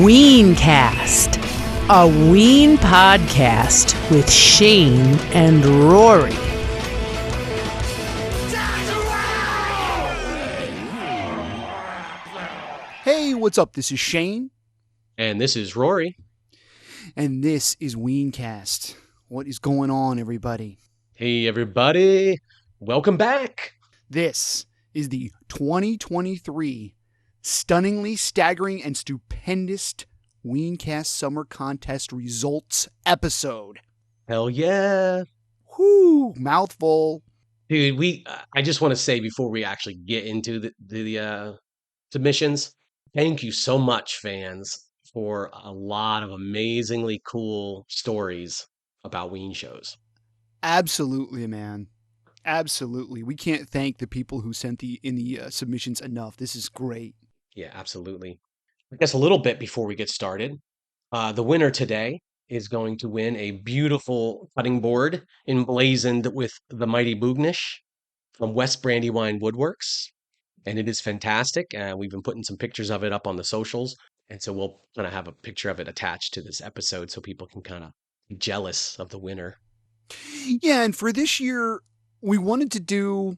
Weencast, a Ween podcast with Shane and Rory. Hey, what's up? This is Shane. And this is Rory. And this is Weencast. What is going on, everybody? Hey, everybody. Welcome back. This is the 2023 stunningly staggering and stupendous Weencast Summer Contest results episode. Hell yeah. Whoo, mouthful. Dude, I just want to say before we actually get into the submissions, thank you so much, fans, for a lot of amazingly cool stories about Ween shows. Absolutely, man. Absolutely. We can't thank the people who sent the submissions enough. This is great. Yeah, absolutely. I guess a little bit before we get started, the winner today is going to win a beautiful cutting board emblazoned with the mighty Boognish from West Brandywine Woodworks. And it is fantastic. We've been putting some pictures of it up on the socials. And so we'll kind of have a picture of it attached to this episode so people can kind of be jealous of the winner. Yeah, and for this year, we wanted to do,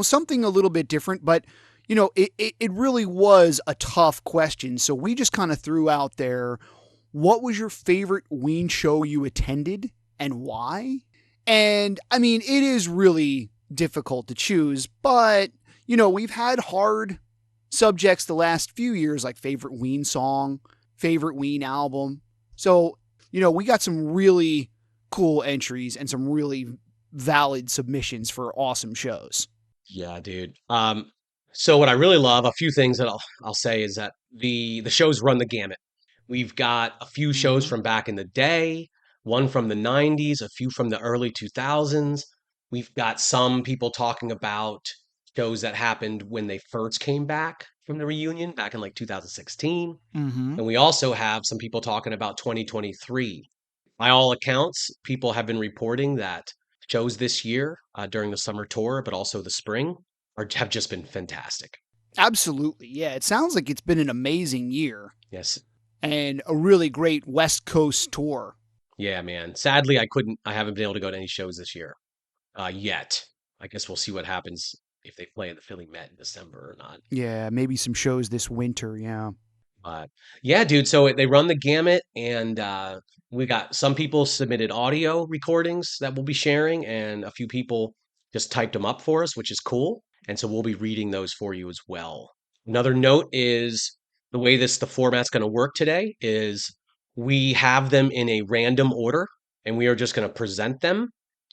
something a little bit different, but, it really was a tough question. So we just kind of threw out there, what was your favorite Ween show you attended and why? And, I mean, it is really difficult to choose, but, we've had hard subjects the last few years, like favorite Ween song, favorite Ween album. So, we got some really cool entries and some really valid submissions for awesome shows. Yeah, dude. So what I really love, a few things that I'll say is that the shows run the gamut. We've got a few shows from back in the day, one from the 90s, a few from the early 2000s. We've got some people talking about shows that happened when they first came back from the reunion back in like 2016. And we also have some people talking about 2023. By all accounts, people have been reporting that shows this year during the summer tour, but also the spring, have just been fantastic. Absolutely. Yeah, it sounds like it's been an amazing year. Yes. And a really great West Coast tour. Yeah, man. Sadly, I haven't been able to go to any shows this year yet. I guess we'll see what happens if they play at the Philly Met in December or not. Yeah, maybe some shows this winter, yeah. Yeah, dude. So they run the gamut, and we got some people submitted audio recordings that we'll be sharing, and a few people just typed them up for us, which is cool. And so we'll be reading those for you as well. Another note is the way the format's going to work today is we have them in a random order, and we are just going to present them,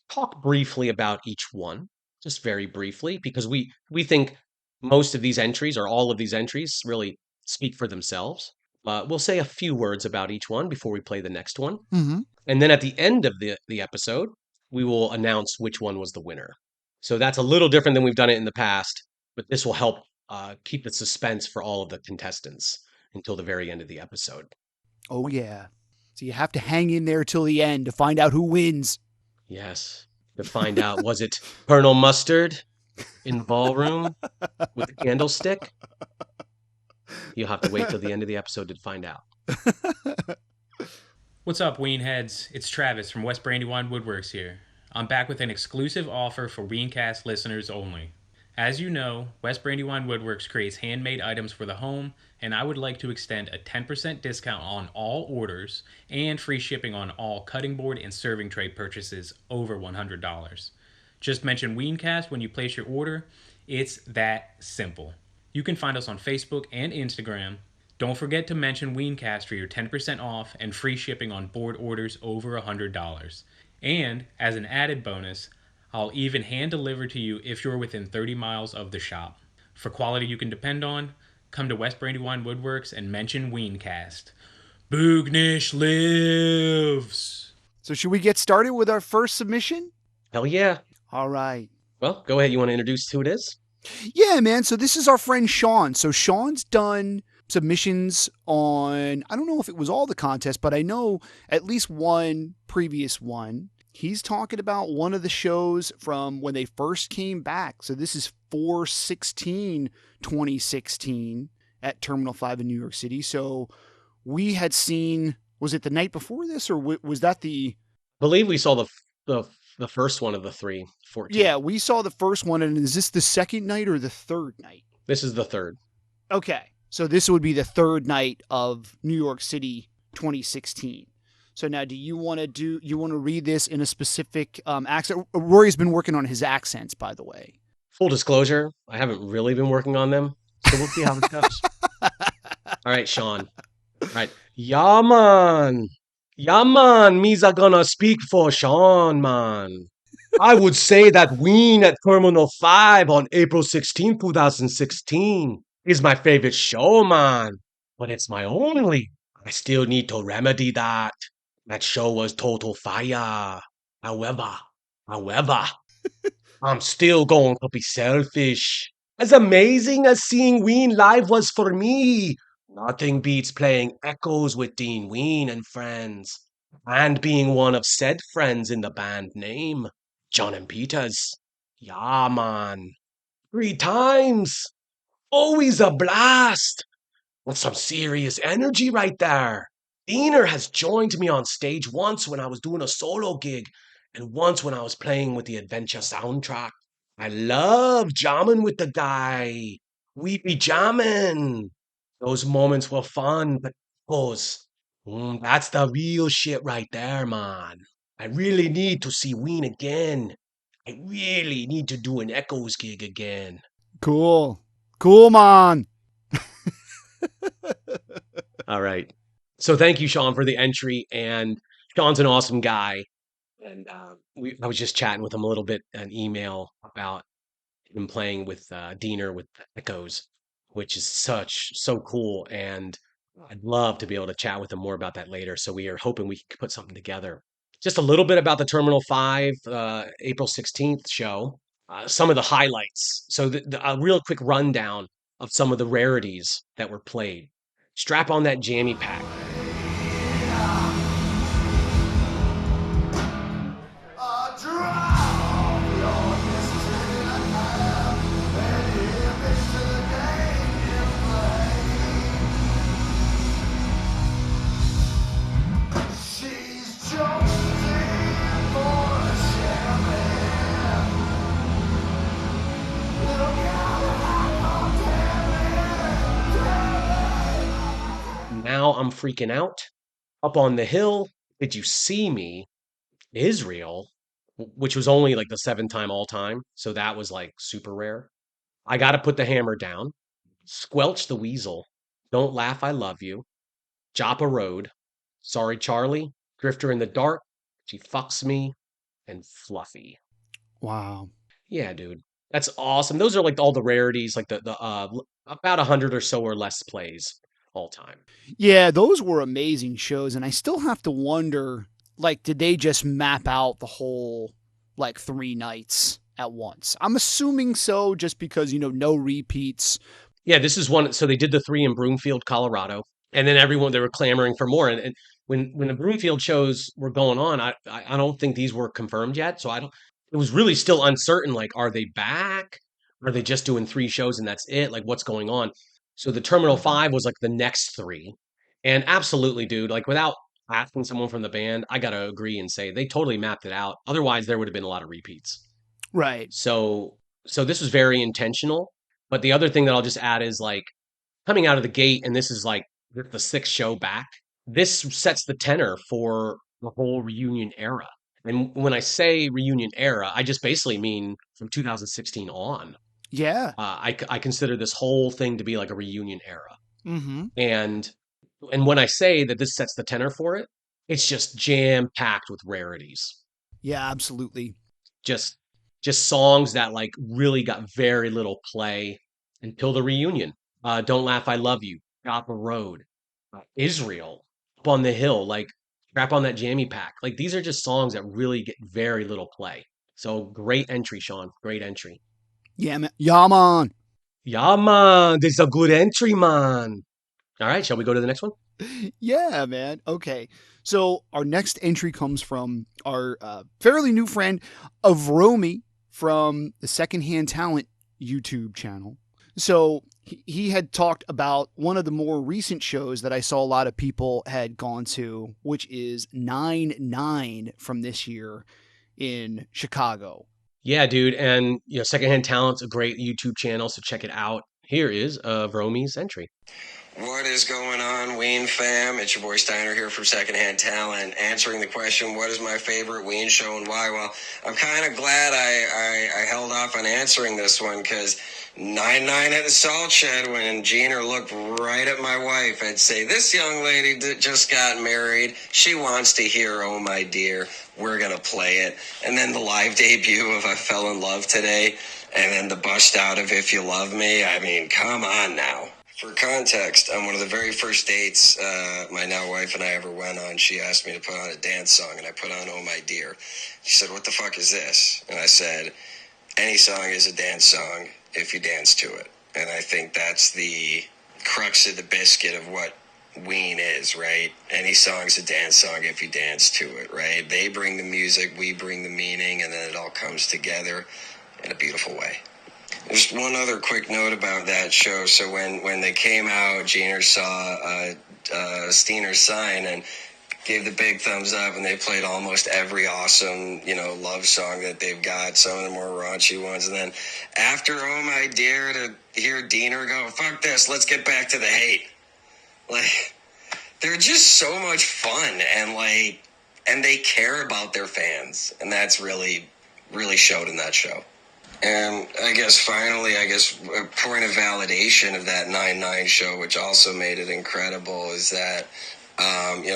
talk briefly about each one, just very briefly, because we think most of these entries or all of these entries really speak for themselves. We'll say a few words about each one before we play the next one. And then at the end of the episode, we will announce which one was the winner. So that's a little different than we've done it in the past, but this will help keep the suspense for all of the contestants until the very end of the episode. Oh, yeah. So you have to hang in there till the end to find out who wins. Yes. To find out, was it Colonel Mustard in the ballroom with the candlestick? You'll have to wait till the end of the episode to find out. What's up, Ween heads? It's Travis from West Brandywine Woodworks here. I'm back with an exclusive offer for Weencast listeners only. As you know, West Brandywine Woodworks creates handmade items for the home, and I would like to extend a 10% discount on all orders and free shipping on all cutting board and serving tray purchases over $100. Just mention Weencast when you place your order. It's that simple. You can find us on Facebook and Instagram. Don't forget to mention Weencast for your 10% off and free shipping on board orders over $100. And as an added bonus, I'll even hand deliver to you if you're within 30 miles of the shop. For quality you can depend on, come to West Brandywine Woodworks and mention Weencast. Boognish lives! So should we get started with our first submission? Hell yeah. All right. Well, go ahead. You want to introduce who it is? Yeah, man. So this is our friend Sean. So Sean's done submissions on, I don't know if it was all the contests, but I know at least one previous one. He's talking about one of the shows from when they first came back. So this is 4/16/2016 at Terminal 5 in New York City. So we had seen, was it the night before this, or was that the... I believe we saw the first one of the 3, 14th. Yeah, we saw the first one, and is this the second night or the third night? This is the third. Okay, so this would be the third night of New York City 2016. So now, do you want to read this in a specific accent? Rory's been working on his accents, by the way. Full disclosure, I haven't really been working on them, so we'll see how this goes. All right, Sean. All right. Yeah, man. Yeah, man. Me's are gonna speak for Sean, man. I would say that Ween at Terminal 5 on April 16, 2016 is my favorite show, man. But it's my only. I still need to remedy that. That show was total fire. However, I'm still going to be selfish. As amazing as seeing Ween live was for me, nothing beats playing Echoes with Dean Ween and friends, and being one of said friends in the band name, John and Peters. Yeah, man. 3 times. Always a blast. With some serious energy right there. Diener has joined me on stage once when I was doing a solo gig, and once when I was playing with the Adventure soundtrack. I love jamming with the guy. We be jamming. Those moments were fun, but pause. That's the real shit right there, man. I really need to see Ween again. I really need to do an Echoes gig again. Cool, man. All right. So thank you, Sean, for the entry. And Sean's an awesome guy. And I was just chatting with him a little bit an email about him playing with Diener with Echoes, which is so cool. And I'd love to be able to chat with him more about that later. So we are hoping we can put something together. Just a little bit about the Terminal 5 April 16th show. Some of the highlights. So a real quick rundown of some of the rarities that were played. Strap on that jammy pack. Now I'm freaking out. Up on the hill, did you see me? Israel, which was only like the 7th time all time. So that was like super rare. I got to put the hammer down. Squelch the weasel. Don't laugh, I love you. Joppa Road. Sorry, Charlie. Drifter in the dark. She fucks me. And Fluffy. Wow. Yeah, dude. That's awesome. Those are like all the rarities, like the about 100 or so or less plays all time. Yeah, those were amazing shows, and I still have to wonder, like, did they just map out the whole, like, 3 nights at once? I'm assuming so, just because, no repeats. Yeah, this is one. So they did the 3 in Broomfield, Colorado, and then they were clamoring for more. And when the Broomfield shows were going on, I don't think these were confirmed yet. So it was really still uncertain. Like, are they back? Are they just doing 3 shows and that's it? Like, what's going on? So the Terminal 5 was like the next 3. And absolutely, dude, like without asking someone from the band, I got to agree and say they totally mapped it out. Otherwise, there would have been a lot of repeats. Right. So this was very intentional. But the other thing that I'll just add is like coming out of the gate, and this is like the 6th show back. This sets the tenor for the whole reunion era. And when I say reunion era, I just basically mean from 2016 on. Yeah. I consider this whole thing to be like a reunion era. Mm-hmm. And when I say that this sets the tenor for it, it's just jam-packed with rarities. Yeah, absolutely. Just songs that like really got very little play until the reunion. Don't Laugh, I Love You, Joppa Road, Israel, Up on the Hill, like Strap on That Jammy Pack. Like these are just songs that really get very little play. So great entry, Sean. Great entry. Yeah, man. Yeah, man. Yeah, man. This is a good entry, man. All right, shall we go to the next one? Yeah, man. Okay. So our next entry comes from our fairly new friend Avromi from the Secondhand Talent YouTube channel. So he had talked about one of the more recent shows that I saw a lot of people had gone to, which is 9-9 from this year in Chicago. Yeah, dude. And, Secondhand Talent's a great YouTube channel, so check it out. Here is Romy's entry. What is going on, Ween fam? It's your boy Steiner here from Secondhand Talent, answering the question, what is my favorite Ween show and why? Well, I'm kind of glad I held off on answering this one, because 9-9 at the Salt Shed, when Gina looked right at my wife, I'd say, this young lady just got married. She wants to hear Oh My Dear. We're going to play it. And then the live debut of I Fell in Love Today, and then the bust out of If You Love Me. I mean, come on now. For context, on one of the very first dates my now wife and I ever went on, she asked me to put on a dance song, and I put on Oh My Dear. She said, what the fuck is this? And I said, any song is a dance song if you dance to it. And I think that's the crux of the biscuit of what Ween is, right? Any song's a dance song if you dance to it, right? They bring the music, we bring the meaning, and then it all comes together in a beautiful way. Just one other quick note about that show. So when they came out, Gina saw Steiner's sign and gave the big thumbs up, and they played almost every awesome, love song that they've got, some of the more raunchy ones. And then after Oh My Dear, to hear Diener go, fuck this, let's get back to the hate. Like, they're just so much fun, and they care about their fans, and that's really, really showed in that show. And I guess finally, a point of validation of that 9-9 show, which also made it incredible, is that,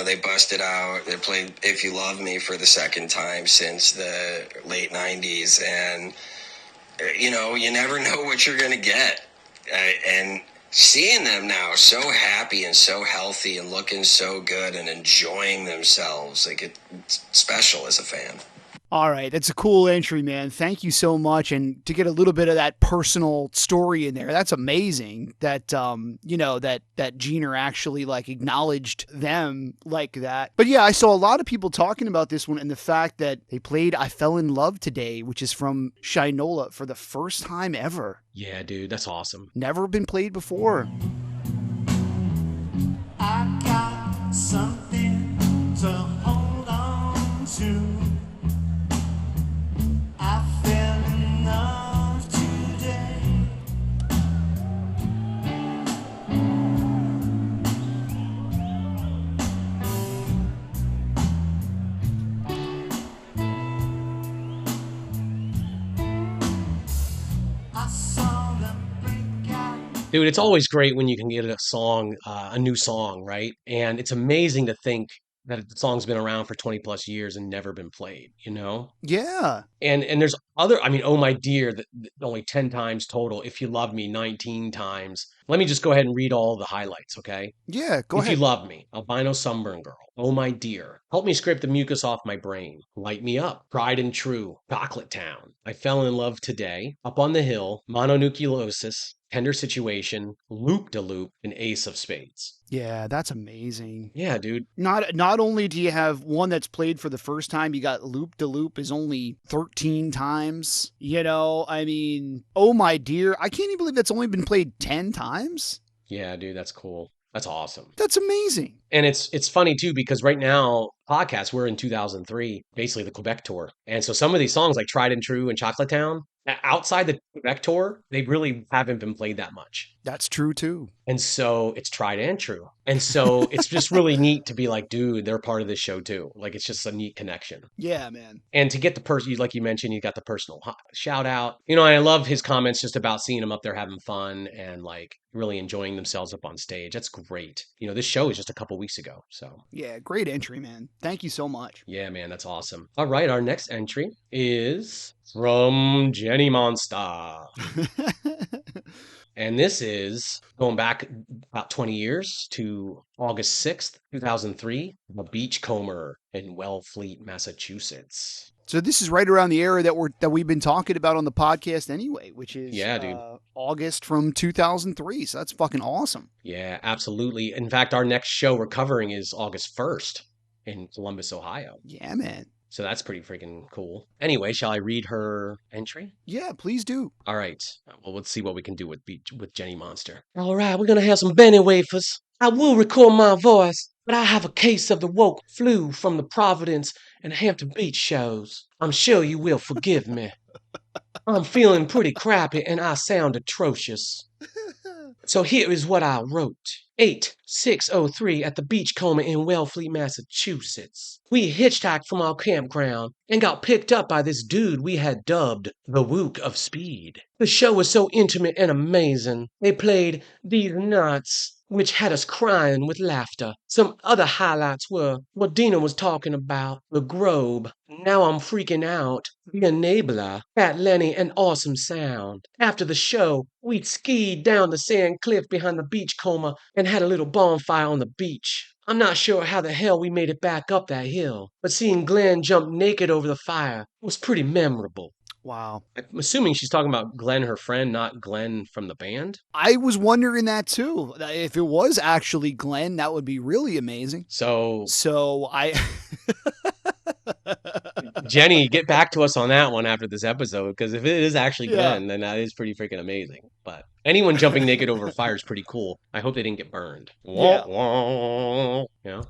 they busted out, they played If You Love Me for the second time since the late 90s. And, you never know what you're going to get. And seeing them now so happy and so healthy and looking so good and enjoying themselves, it's special as a fan. All right, that's a cool entry, man. Thank you so much. And to get a little bit of that personal story in there, that's amazing that, that Gina actually acknowledged them like that. But yeah, I saw a lot of people talking about this one and the fact that they played I Fell in Love Today, which is from Shinola for the first time ever. Yeah, dude, that's awesome. Never been played before. I got something to hold on to. Dude, it's always great when you can get a new song, right? And it's amazing to think that the song's been around for 20 plus years and never been played, Yeah. And there's Oh My Dear, only 10 times total. If You Love Me, 19 times. Let me just go ahead and read all the highlights, okay? Yeah, go If ahead. You Love Me, Albino Sunburn Girl, Oh My Dear, Help Me Scrape the Mucus Off My Brain, Light Me Up, Tried and True, Chocolate Town, I Fell in Love Today, Up on the Hill, Mononucleosis, Tender Situation, Loop de Loop, and Ace of Spades. Yeah, that's amazing. Yeah, dude. Not only do you have one that's played for the first time, you got Loop de Loop is only 13 times. Oh My Dear, I can't even believe that's only been played 10 times. Yeah, dude, that's cool. That's awesome. That's amazing. And it's funny too, because right now, podcasts, we're in 2003, basically the Quebec tour. And so some of these songs like Tried and True and Chocolate Town, outside the Quebec tour, they really haven't been played that much. That's true too. And so it's tried and true. And so it's just really neat to be like, dude, they're part of this show too. It's just a neat connection. Yeah, man. And to get the person, like you mentioned, you got the personal shout out. And I love his comments just about seeing them up there having fun and really enjoying themselves up on stage. That's great. This show is just a couple weeks ago. So yeah, great entry, man. Thank you so much. Yeah, man, that's awesome. All right, our next entry is from Jenny Monster. And this is going back about 20 years to August 6th, 2003, the Beachcomber in Wellfleet, Massachusetts. So this is right around the era that we've been talking about on the podcast anyway, which is dude. August from 2003. So that's fucking awesome. Yeah, absolutely. In fact, our next show we're covering is August 1st in Columbus, Ohio. Yeah, man. So that's pretty freaking cool. Anyway, shall I read her entry? Yeah, please do. All right. Well, let's see what we can do with Jenny Monster. All right, we're gonna have some Benny wafers. I will record my voice, but I have a case of the woke flu from the Providence and Hampton Beach shows. I'm sure you will forgive me. I'm feeling pretty crappy and I sound atrocious. So here is what I wrote. 8603 at the Beachcomber in Wellfleet, Massachusetts. We hitchhiked from our campground and got picked up by this dude we had dubbed the Wook of Speed. The show was so intimate and amazing. They played These Nuts, which had us crying with laughter. Some other highlights were what Dina was talking about, the Grobe. Now I'm freaking out. The Enabler, Fat Lenny, and Awesome Sound. After the show, we skied down the sand cliff behind the Beachcomber and had a little bonfire on the beach. I'm not sure how the hell we made it back up that hill, but seeing Glenn jump naked over the fire was pretty memorable. Wow. I'm assuming she's talking about Glenn, her friend, not Glenn from the band. I was wondering that too. If it was actually Glenn, that would be really amazing. So, I Jenny, get back to us on that one after this episode, because if it is actually Yeah. Glenn, then that is pretty freaking amazing. But anyone jumping naked over fire is pretty cool. I hope they didn't get burned. Yeah. You know?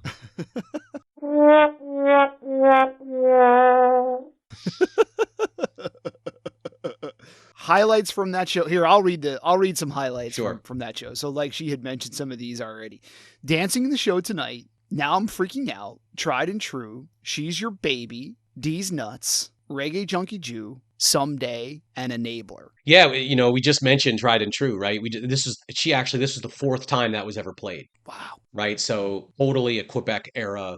highlights from that show. Here, I'll read some highlights Sure. from that show. So like she had mentioned some of these already. Dancing in the Show Tonight, Now I'm Freaking Out, Tried and True, She's Your Baby, D's Nuts, Reggae Junkie Jew, Someday, and Enabler. Yeah, we just mentioned Tried and True, right? This was the fourth time that was ever played, Wow. right? So totally a Quebec era,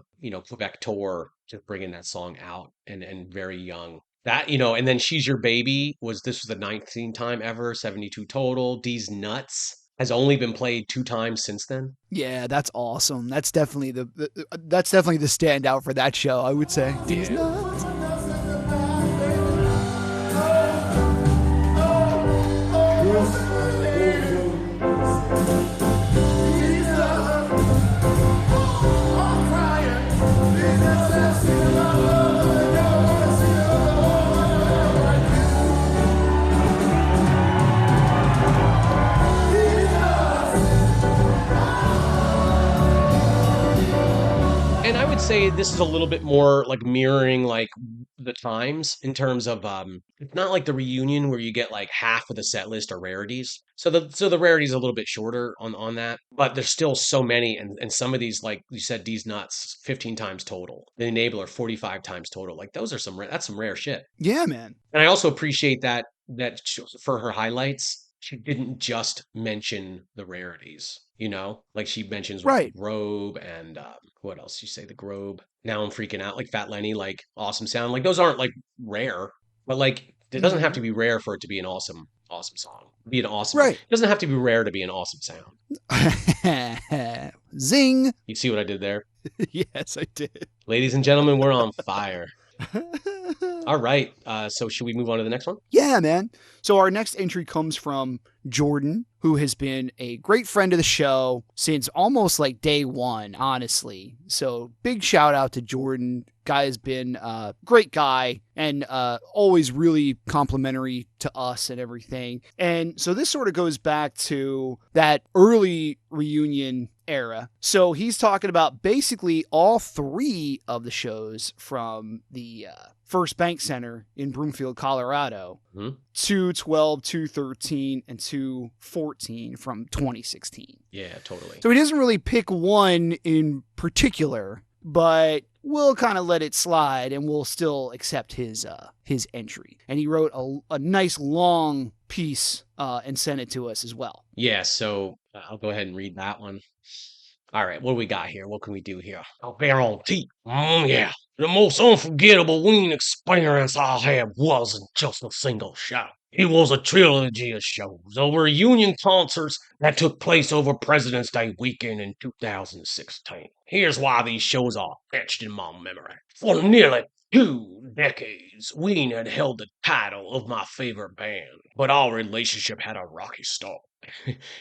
Quebec tour, just bringing that song out and very young. That, and then She's Your Baby this was the 19th time ever, 72 total. D's Nuts has only been played 2 times since then. Yeah, that's awesome. That's definitely that's definitely the standout for that show, I would say. D's Nuts. And I would say this is a little bit more like mirroring like the times in terms of it's not like the reunion where you get like half of the set list are rarities. So the rarities are a little bit shorter on that, but there's still so many and some of these, like you said, D's Nuts 15 times total. The Enabler 45 times total. Like those are that's some rare shit. Yeah, man. And I also appreciate that for her highlights, she didn't just mention the rarities, like she mentions Right. Grobe and what else? You say the Grobe. Now I'm Freaking Out, like Fat Lenny, like Awesome Sound. Like those aren't like rare, but like it doesn't have to be rare for it to be an awesome song. Be an awesome. Right. It doesn't have to be rare to be an awesome sound. Zing. You see what I did there? Yes, I did. Ladies and gentlemen, we're on fire. All right. So should we move on to the next one? Yeah, man. So our next entry comes from Jordan, who has been a great friend of the show since almost like day one, honestly. So big shout out to Jordan. Guy has been a great guy and always really complimentary to us and everything. And so this sort of goes back to that early reunion era. So he's talking about basically all 3 of the shows from the First Bank Center in Broomfield, Colorado, 212, 213, and 214 from 2016. Yeah, totally. So he doesn't really pick one in particular, but we'll kind of let it slide and we'll still accept his entry. And he wrote a nice long piece and sent it to us as well. Yeah, so I'll go ahead and read that one. All right, what do we got here? What can we do here? Oh, bear on teeth. Yeah. The most unforgettable Ween experience I had wasn't just a single show. It was a trilogy of shows over reunion concerts that took place over President's Day weekend in 2016. Here's why these shows are etched in my memory. For nearly 2 decades, Ween had held the title of my favorite band, but our relationship had a rocky start.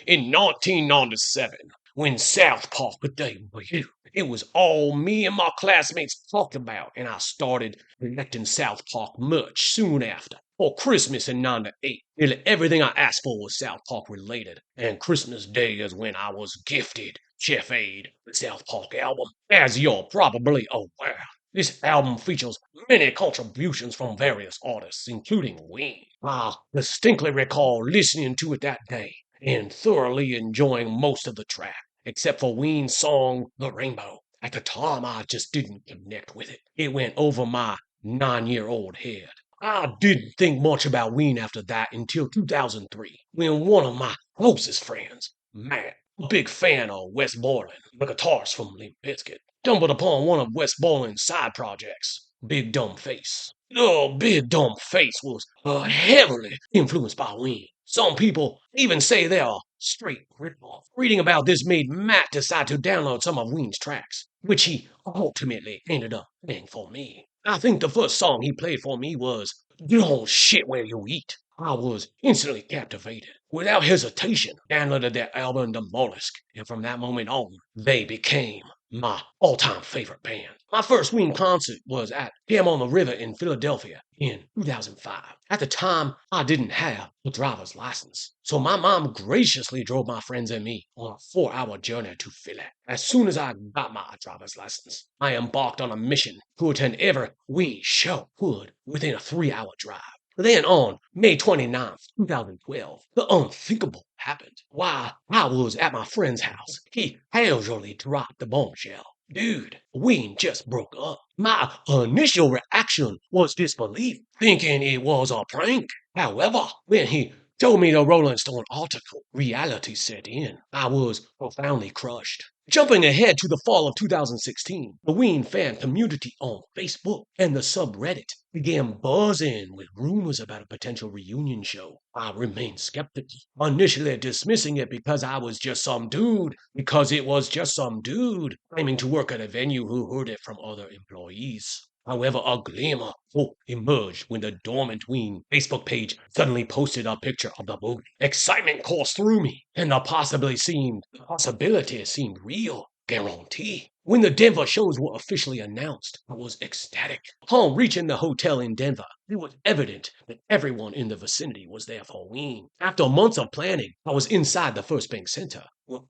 In 1997, when South Park a day for you. It was all me and my classmates talked about, and I started collecting South Park merch soon after. For Christmas in '98, nearly everything I asked for was South Park related, and Christmas Day is when I was gifted Chef Aid, the South Park album. As you're probably aware, this album features many contributions from various artists, including Ween. I distinctly recall listening to it that day and thoroughly enjoying most of the track, except for Ween's song The Rainbow. At the time, I just didn't connect with it. It went over my 9-year-old head. I didn't think much about Ween after that until 2003, when one of my closest friends, Matt, a big fan of Wes Borland, the guitarist from Limp Bizkit, stumbled upon one of Wes Borland's side projects, Big Dumb Face. The Big Dumb Face was heavily influenced by Ween. Some people even say they are straight ripoff. Reading about this made Matt decide to download some of Ween's tracks, which he ultimately ended up playing for me. I think the first song he played for me was Don't Shit Where You Eat. I was instantly captivated. Without hesitation, downloaded their album The Mollusk, and from that moment on, they became my all-time favorite band. My first Ween concert was at Jam on the River in Philadelphia in 2005. At the time, I didn't have a driver's license, so my mom graciously drove my friends and me on a 4-hour journey to Philly. As soon as I got my driver's license, I embarked on a mission to attend every Ween show could within a 3-hour drive. Then on May 29th, 2012, the unthinkable happened. While I was at my friend's house, he casually dropped the bombshell. Dude, Ween just broke up. My initial reaction was disbelief, thinking it was a prank. However, when he told me the Rolling Stone article, reality set in. I was profoundly crushed. Jumping ahead to the fall of 2016, the Ween fan community on Facebook and the subreddit began buzzing with rumors about a potential reunion show. I remained skeptical, initially dismissing it because I was just some dude, because it was just some dude claiming to work at a venue who heard it from other employees. However, a glimmer of hope emerged when the dormant Ween Facebook page suddenly posted a picture of the movie. Excitement coursed through me, and the possibility seemed real. Guarantee. When the Denver shows were officially announced, I was ecstatic. Upon reaching the hotel in Denver, it was evident that everyone in the vicinity was there for Ween. After months of planning, I was inside the First Bank Center, where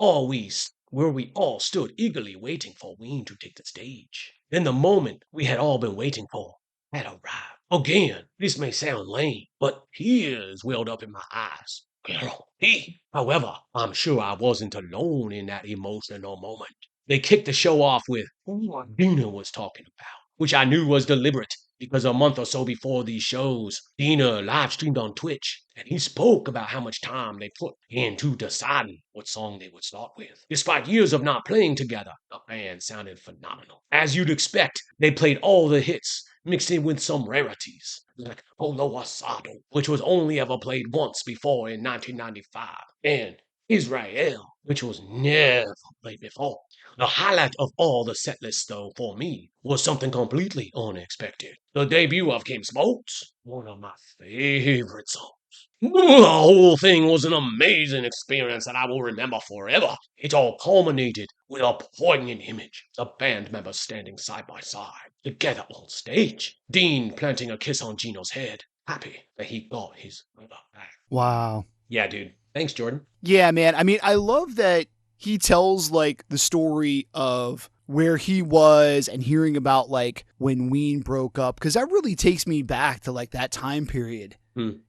we all stood eagerly waiting for Ween to take the stage. Then the moment we had all been waiting for had arrived. Again, this may sound lame, but tears welled up in my eyes. Guarantee. However, I'm sure I wasn't alone in that emotional moment. They kicked the show off with what Dina was talking about, which I knew was deliberate because a month or so before these shows, Dina live streamed on Twitch, and he spoke about how much time they put into deciding what song they would start with. Despite years of not playing together, the band sounded phenomenal. As you'd expect, they played all the hits, mixed in with some rarities, like Olo Asado, which was only ever played once before in 1995, and Israel, which was never played before. The highlight of all the set lists, though, for me, was something completely unexpected. The debut of Kim Smokes, one of my favorite songs. The whole thing was an amazing experience that I will remember forever. It all culminated with a poignant image. The band members standing side by side, together on stage. Dean planting a kiss on Gino's head, happy that he got his brother back. Wow. Yeah, dude. Thanks, Jordan. Yeah, man. I mean, I love that he tells like the story of where he was and hearing about like when Ween broke up, because that really takes me back to like that time period.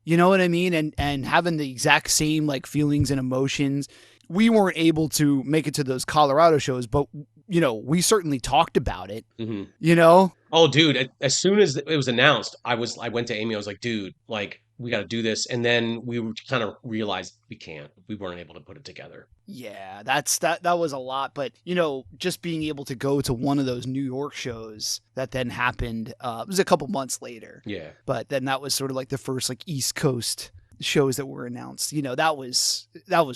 You know what I mean? And having the exact same like feelings and emotions. We weren't able to make it to those Colorado shows, but you know, we certainly talked about it. You know? Oh, dude! As soon as it was announced, I went to Amy. I was like, dude, like we got to do this. And then we kind of realized we can't. We weren't able to put it together. Yeah, that was a lot. But, you know, just being able to go to one of those New York shows that then happened, it was a couple months later. Yeah. But then that was sort of like the first like East Coast shows that were announced. You know, that was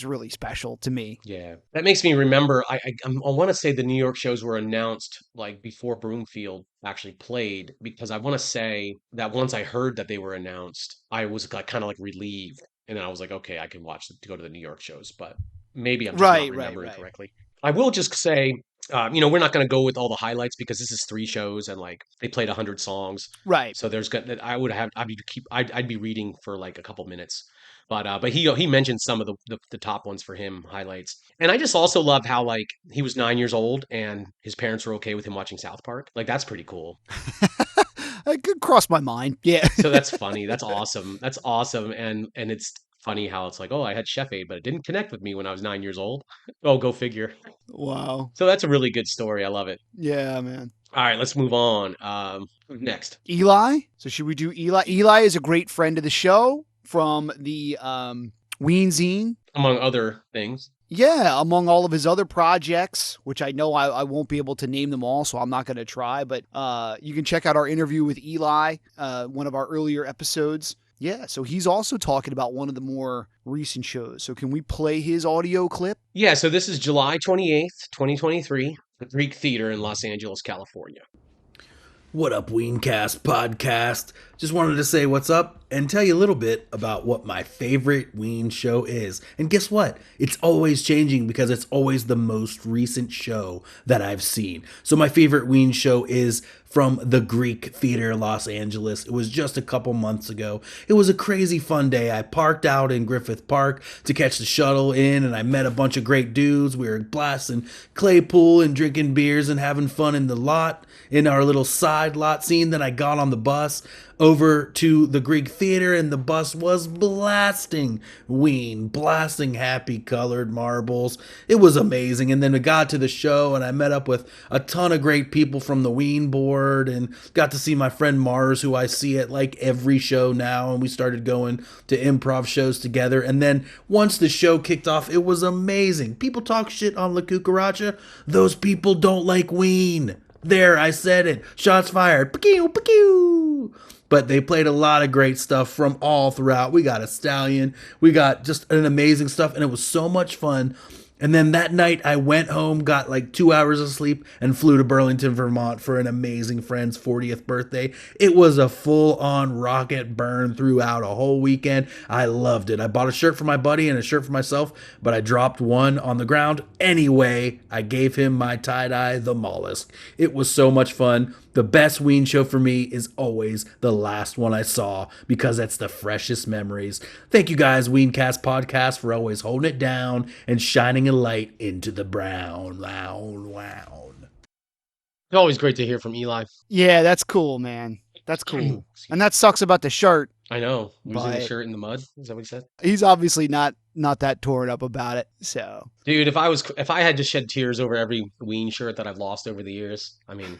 really special to me. Yeah. That makes me remember, I want to say the New York shows were announced like before Broomfield actually played, because I want to say that once I heard that they were announced, I was like, kind of like relieved. And then I was like, okay, I can go to the New York shows, but maybe I'm just not remembering correctly. I will just say, we're not going to go with all the highlights because this is 3 shows and like they played 100 songs. Right. So there's got I would have I'd be reading for like a couple minutes. But he mentioned some of the top ones for him highlights. And I just also love how like he was 9 years old and his parents were okay with him watching South Park. Like that's pretty cool. It could cross my mind. Yeah. So that's funny. That's awesome. That's awesome. And it's funny how it's like, oh, I had Chef Aid, but it didn't connect with me when I was 9 years old. Oh, go figure. Wow. So that's a really good story. I love it. Yeah, man. All right, let's move on. Who's next? Eli. So should we do Eli? Eli is a great friend of the show from the Ween zine. Among other things. Yeah, among all of his other projects, which I know I won't be able to name them all, so I'm not going to try. But you can check out our interview with Eli, one of our earlier episodes. Yeah, so he's also talking about one of the more recent shows. So can we play his audio clip? Yeah, so this is July 28th, 2023, the Greek Theater in Los Angeles, California. What up, Weencast podcast? Just wanted to say what's up and tell you a little bit about what my favorite Ween show is. And guess what? It's always changing because it's always the most recent show that I've seen. So my favorite Ween show is from the Greek Theater, Los Angeles. It was just a couple months ago. It was a crazy fun day. I parked out in Griffith Park to catch the shuttle in, and I met a bunch of great dudes. We were blasting Claypool and drinking beers and having fun in the lot, in our little side lot scene. Then I got on the bus over to the Greek Theater, and the bus was blasting Ween, blasting Happy Colored Marbles. It was amazing. And then we got to the show, and I met up with a ton of great people from the Ween board, and got to see my friend Mars, who I see at like every show now, and we started going to improv shows together. And then once the show kicked off, it was amazing. People talk shit on La Cucaracha. Those people don't like Ween. There, I said it. Shots fired. Pew, pew. But they played a lot of great stuff from all throughout. We got a stallion. We got just an amazing stuff, and it was so much fun. And then that night I went home, got like 2 hours of sleep, and flew to Burlington, Vermont for an amazing friend's 40th birthday. It was a full-on rocket burn throughout a whole weekend. I loved it. I bought a shirt for my buddy and a shirt for myself, but I dropped one on the ground. Anyway, I gave him my tie-dye, the mollusk. It was so much fun. The best Ween show for me is always the last one I saw because that's the freshest memories. Thank you guys, Weencast podcast, for always holding it down and shining a light into the brown. Wow. It's always great to hear from Eli. Yeah, that's cool, man. That's cool. And that sucks about the shirt. I know. Losing the But- shirt in the mud. Is that what he said? He's obviously not that torn up about it. So Dude, if I had to shed tears over every Ween shirt that I've lost over the years, I mean,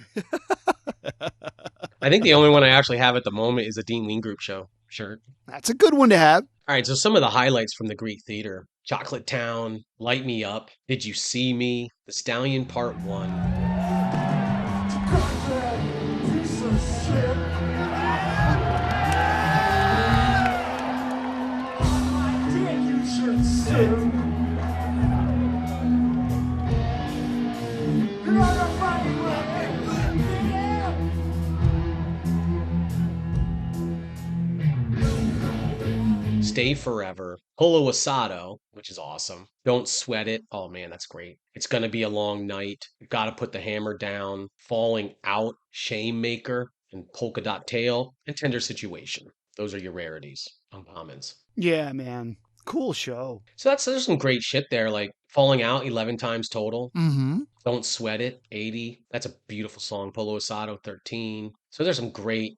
I think the only one I actually have at the moment is a Dean Ween Group show shirt. that's a good one to have. All right, so some of the highlights from the Greek Theater: Chocolate Town, Light Me Up, Did You See Me, The Stallion Part 1. Piece of shit. Dick, you should sue. You're not a fighting weapon. Yeah. Stay Forever, Polo Asado, which is awesome. Don't Sweat It. Oh man, that's great. It's Gonna Be a Long Night. Gotta Put the Hammer Down. Falling Out, Shame Maker, and Polka Dot Tail, and Tender Situation. Those are your rarities, uncommons. Yeah, man. Cool show. So there's some great shit there, like Falling Out 11 times total. Mm-hmm. Don't Sweat It 80. That's a beautiful song. Polo Asado 13. So there's some great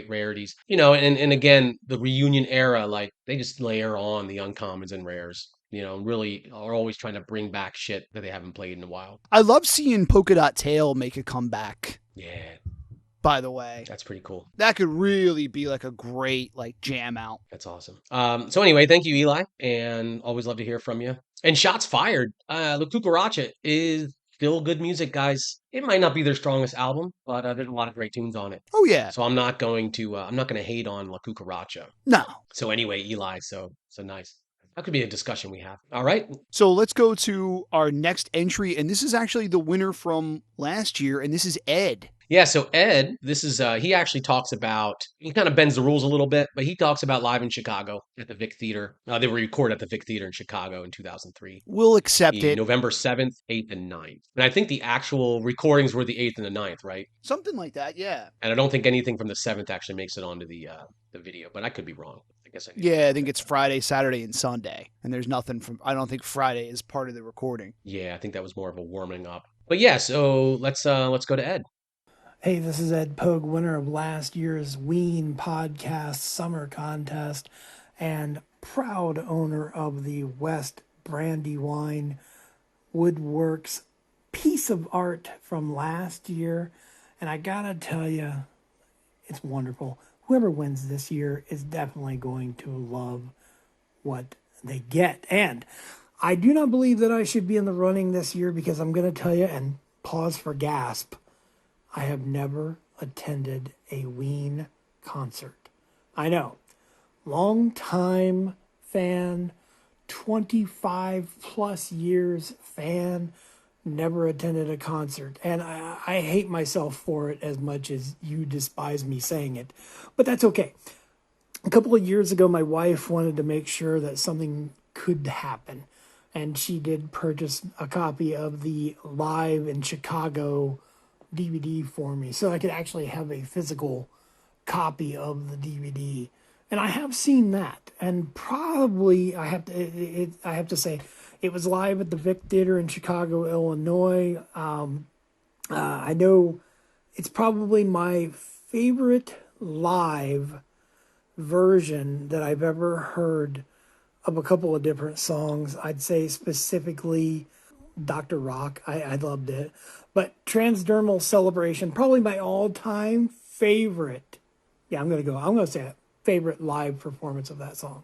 rarities. And again, the reunion era, like they just layer on the uncommons and rares. Really are always trying to bring back shit that they haven't played in a while. I love seeing Polka Dot Tail make a comeback, Yeah, by the way. that's pretty cool. That could really be like a great like jam out. That's awesome. So anyway, thank you, Eli, and always love to hear from you. And shots fired. La Cucaracha is still good music, guys. It might not be their strongest album, but there's a lot of great tunes on it. Oh yeah. So I'm not going to hate on La Cucaracha. No. So anyway, Eli, so nice. That could be a discussion we have. All right. So let's go to our next entry, and this is actually the winner from last year, and this is Ed. Yeah, so Ed, this is he actually talks about he kind of bends the rules a little bit, but he talks about live in Chicago at the Vic Theater. They were recorded at the Vic Theater in Chicago in 2003. We'll accept The it. November 7th, 8th, and 9th. And I think the actual recordings were the 8th and the 9th, right? Something like that, yeah. And I don't think anything from the 7th actually makes it onto the video, but I could be wrong. I guess I need to Yeah, I check think that it's out. Friday, Saturday, and Sunday. And there's nothing from, I don't think Friday is part of the recording. Yeah, I think that was more of a warming up. But yeah, so let's go to Ed. Hey, this is Ed Pogue, winner of last year's Ween Podcast Summer Contest and proud owner of the West Brandywine Woodworks piece of art from last year. And I gotta tell you, it's wonderful. Whoever wins this year is definitely going to love what they get. And I do not believe that I should be in the running this year because I'm going to tell you, and pause for gasp, I have never attended a Ween concert. I know, long time fan, 25 plus years fan, never attended a concert. And I hate myself for it as much as you despise me saying it. But that's okay. A couple of years ago, my wife wanted to make sure that something could happen. And she did purchase a copy of the Live in Chicago DVD for me so I could actually have a physical copy of the DVD. And I have seen that. And probably I have to say it was live at the Vic Theater in Chicago, Illinois. I know it's probably my favorite live version that I've ever heard of a couple of different songs. I'd say specifically Dr. Rock. I loved it. But Transdermal Celebration, probably my all-time favorite. Yeah, I'm going to say it. Favorite live performance of that song.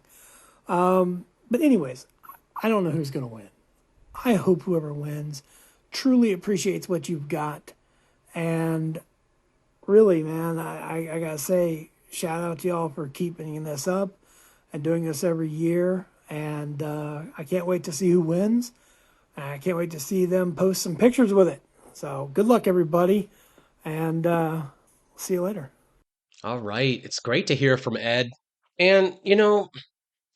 But anyways, I don't know who's going to win. I hope whoever wins truly appreciates what you've got. And really, man, I got to say, shout out to y'all for keeping this up and doing this every year. And I can't wait to see who wins. I can't wait to see them post some pictures with it. So good luck, everybody. And see you later. All right. It's great to hear from Ed. And, you know,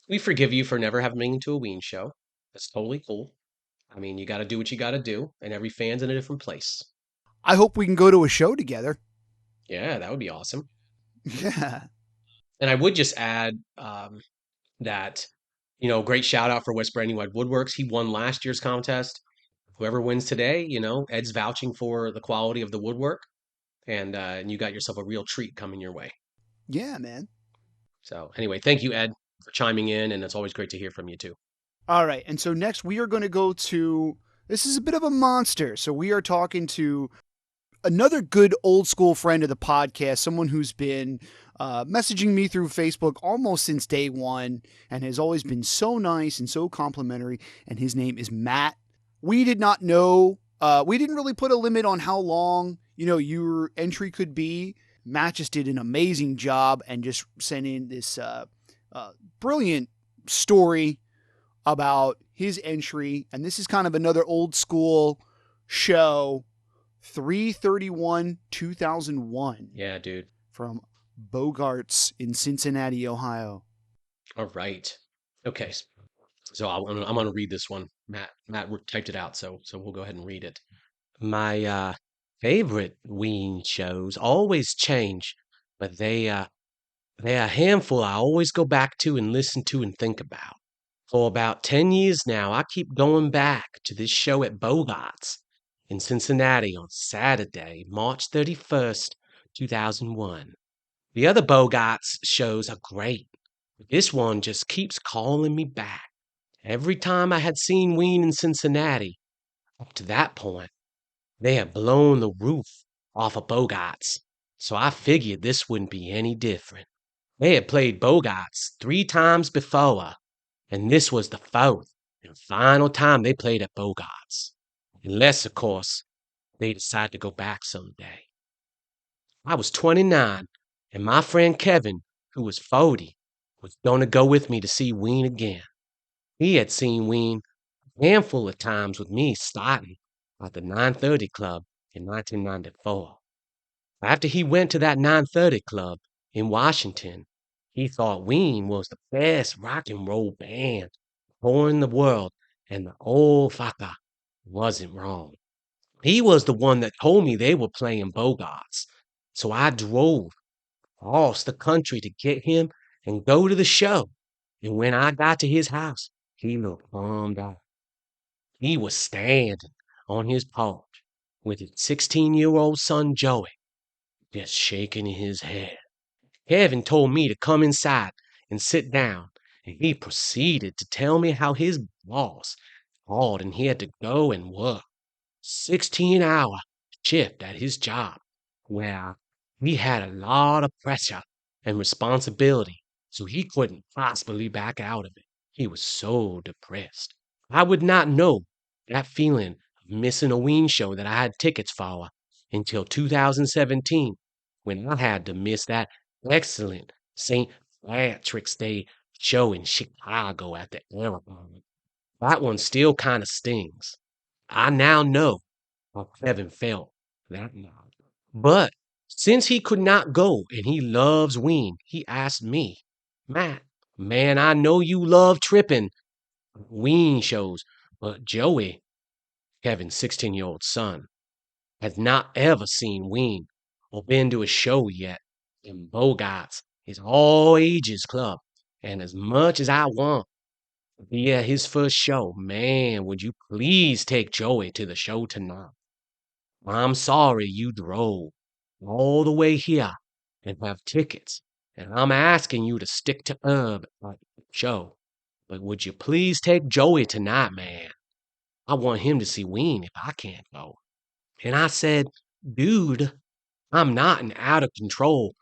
we forgive you for never having been to a Ween show. That's totally cool. I mean, you got to do what you got to do, and every fan's in a different place. I hope we can go to a show together. Yeah, that would be awesome. Yeah. And I would just add that, you know, great shout out for West Brandywine Woodworks. He won last year's contest. Whoever wins today, you know, Ed's vouching for the quality of the woodwork, and you got yourself a real treat coming your way. Yeah, man. So anyway, thank you, Ed, for chiming in, and it's always great to hear from you too. All right. And so next we are going to go to, this is a bit of a monster. So we are talking to another good old school friend of the podcast, someone who's been messaging me through Facebook almost since day one and has always been so nice and so complimentary. And his name is Matt. We did not know, we didn't really put a limit on how long, you know, your entry could be. Matt just did an amazing job and just sent in this brilliant story about his entry. And this is kind of another old school show, 3/31/2001. Yeah, dude. From Bogarts in Cincinnati, Ohio. All right. Okay. So I'm gonna read this one. Matt typed it out, so we'll go ahead and read it. My favorite Ween shows always change, but they're a handful I always go back to and listen to and think about. For about 10 years now, I keep going back to this show at Bogarts in Cincinnati on Saturday, March 31st, 2001. The other Bogarts shows are great, but this one just keeps calling me back. Every time I had seen Ween in Cincinnati, up to that point, they had blown the roof off of Bogarts, so I figured this wouldn't be any different. They had played Bogarts 3 times before, and this was the fourth and final time they played at Bogarts. Unless, of course, they decide to go back someday. I was 29, and my friend Kevin, who was 40, was going to go with me to see Ween again. He had seen Ween a handful of times with me starting at the 930 Club in 1994. After he went to that 9:30 club in Washington, he thought Ween was the best rock and roll band touring the world, and the old fucker wasn't wrong. He was the one that told me they were playing Bogarts. So I drove across the country to get him and go to the show. And when I got to his house, he looked bummed out. He was standing on his porch with his 16-year-old son Joey, just shaking his head. Kevin told me to come inside and sit down, and he proceeded to tell me how his boss called and he had to go and work 16-hour shift at his job, where he had a lot of pressure and responsibility, so he couldn't possibly back out of it. He was so depressed. I would not know that feeling of missing a Ween show that I had tickets for until 2017, when I had to miss that excellent St. Patrick's Day show in Chicago at the Aragon. That one still kind of stings. I now know how Kevin felt that night. But since he could not go and he loves Ween, he asked me, Matt, man, I know you love tripping Ween shows, but Joey, Kevin's 16-year-old son, has not ever seen Ween or been to a show yet. And Bogarts is all ages club. And as much as I want to be at his first show, man, would you please take Joey to the show tonight? I'm sorry you drove all the way here and have tickets, and I'm asking you to stick to Herb at the show. But would you please take Joey tonight, man? I want him to see Ween if I can't go. And I said, dude, I'm not an out of control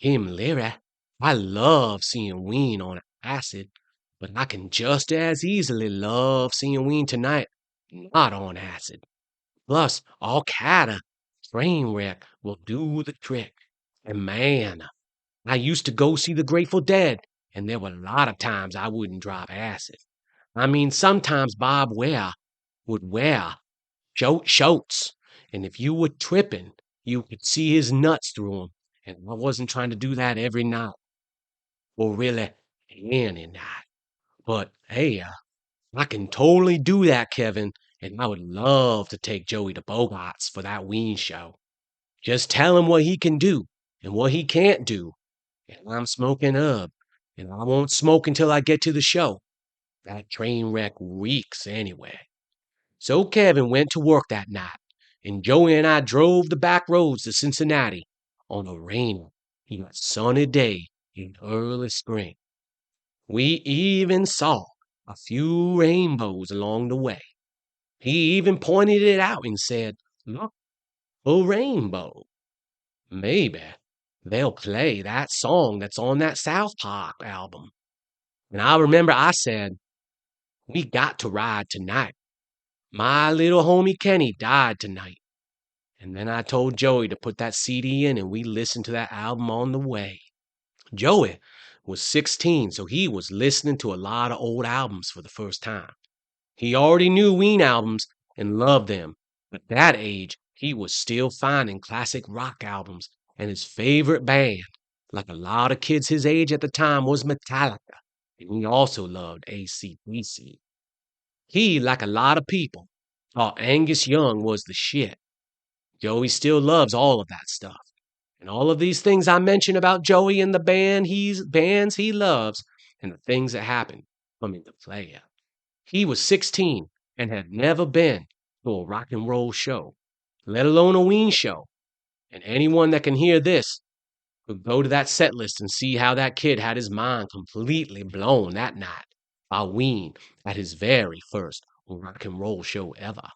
Kim Leary. I love seeing Ween on acid, but I can just as easily love seeing Ween tonight not on acid. Plus, all kind of train wreck will do the trick. And man, I used to go see the Grateful Dead, and there were a lot of times I wouldn't drop acid. I mean, sometimes Bob Ware would wear shorts, and if you were tripping, you could see his nuts through 'em. And I wasn't trying to do that every night, or really any night. But hey, I can totally do that, Kevin, and I would love to take Joey to Bogarts for that Ween show. Just tell him what he can do and what he can't do. And I'm smoking herb, and I won't smoke until I get to the show. That train wreck reeks anyway. So Kevin went to work that night, and Joey and I drove the back roads to Cincinnati on a rainy, yet sunny day in early spring. We even saw a few rainbows along the way. He even pointed it out and said, look, a rainbow. Maybe they'll play that song that's on that South Park album. And I remember I said, we got to ride tonight. My little homie Kenny died tonight. And then I told Joey to put that CD in and we listened to that album on the way. Joey was 16, so he was listening to a lot of old albums for the first time. He already knew Ween albums and loved them. At that age, he was still finding classic rock albums, and his favorite band, like a lot of kids his age at the time, was Metallica, and he also loved AC/DC. He, like a lot of people, thought Angus Young was the shit. Joey still loves all of that stuff. And all of these things I mentioned about Joey and the bands he loves and the things that happened come into play. He was 16 and had never been to a rock and roll show, let alone a Ween show. And anyone that can hear this could go to that set list and see how that kid had his mind completely blown that night by Ween at his very first rock and roll show ever.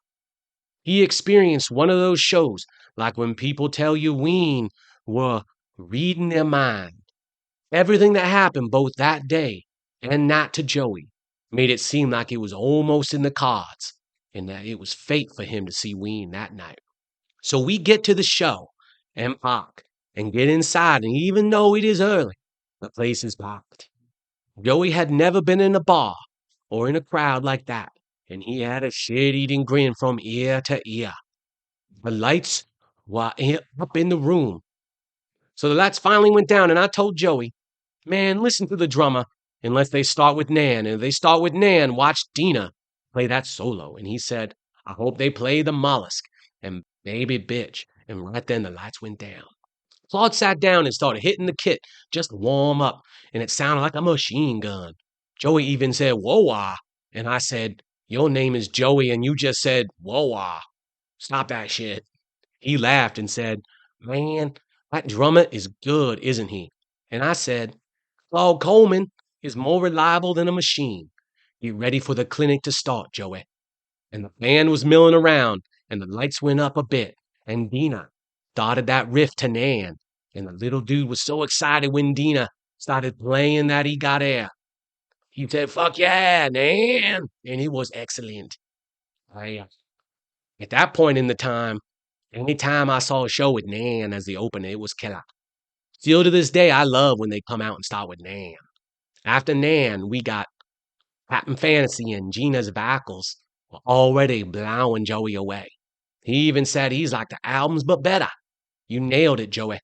He experienced one of those shows like when people tell you Ween were reading their mind. Everything that happened both that day and night to Joey made it seem like it was almost in the cards and that it was fate for him to see Ween that night. So we get to the show and park and get inside, and even though it is early, the place is packed. Joey had never been in a bar or in a crowd like that, and he had a shit-eating grin from ear to ear. The lights were up in the room, So the lights finally went down, and I told Joey, man, listen to the drummer, unless they start with Nan. And if they start with Nan, watch Dina play that solo. And he said, I hope they play the mollusk and baby bitch. And right then the lights went down. Claude sat down and started hitting the kit just to warm up, and it sounded like a machine gun. Joey even said, whoa-ah. And I said, your name is Joey, and you just said, whoa-ah. Stop that shit. He laughed and said, man, that drummer is good, isn't he? And I said, Claude Coleman is more reliable than a machine. Get ready for the clinic to start, Joey. And the band was milling around, and the lights went up a bit, and Dina started that riff to Nan, and the little dude was so excited when Dina started playing that he got air. He said, fuck yeah, Nan, and it was excellent. At that point in the time, anytime I saw a show with Nan as the opener, it was killer. Still to this day, I love when they come out and start with Nan. After Nan, we got Captain Fantasy and Gina's vocals were already blowing Joey away. He even said he's like the albums, but better. You nailed it, Joey.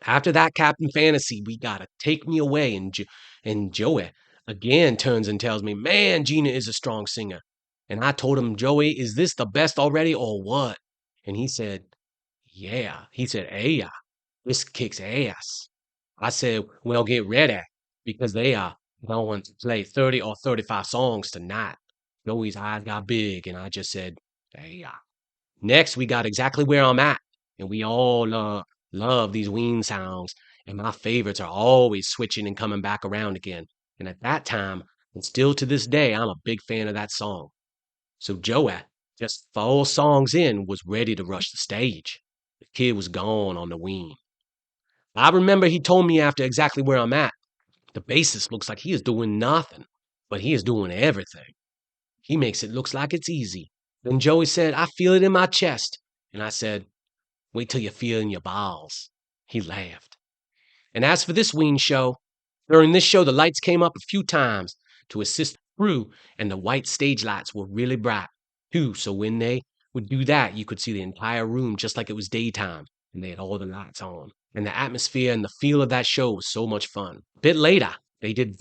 After that Captain Fantasy, we gotta Take Me Away, and Joey again turns and tells me, man, Gina is a strong singer. And I told him, Joey, is this the best already or what? And he said, yeah. He said, yeah, this kicks ass. I said, well, get ready, because they are going to play 30 or 35 songs tonight. Joey's eyes got big, and I just said, yeah. Next, we got Exactly Where I'm At, and we all love these Ween songs, and my favorites are always switching and coming back around again. And at that time, and still to this day, I'm a big fan of that song. So Joey, just 4 songs in, was ready to rush the stage. The kid was gone on the Ween. I remember he told me after Exactly Where I'm At, the bassist looks like he is doing nothing, but he is doing everything. He makes it look like it's easy. Then Joey said, I feel it in my chest. And I said, wait till you feel it in your balls. He laughed. And as for this Ween show, during this show, the lights came up a few times to assist through, and the white stage lights were really bright, too. So when they would do that, you could see the entire room just like it was daytime, and they had all the lights on. And the atmosphere and the feel of that show was so much fun. A bit later, they did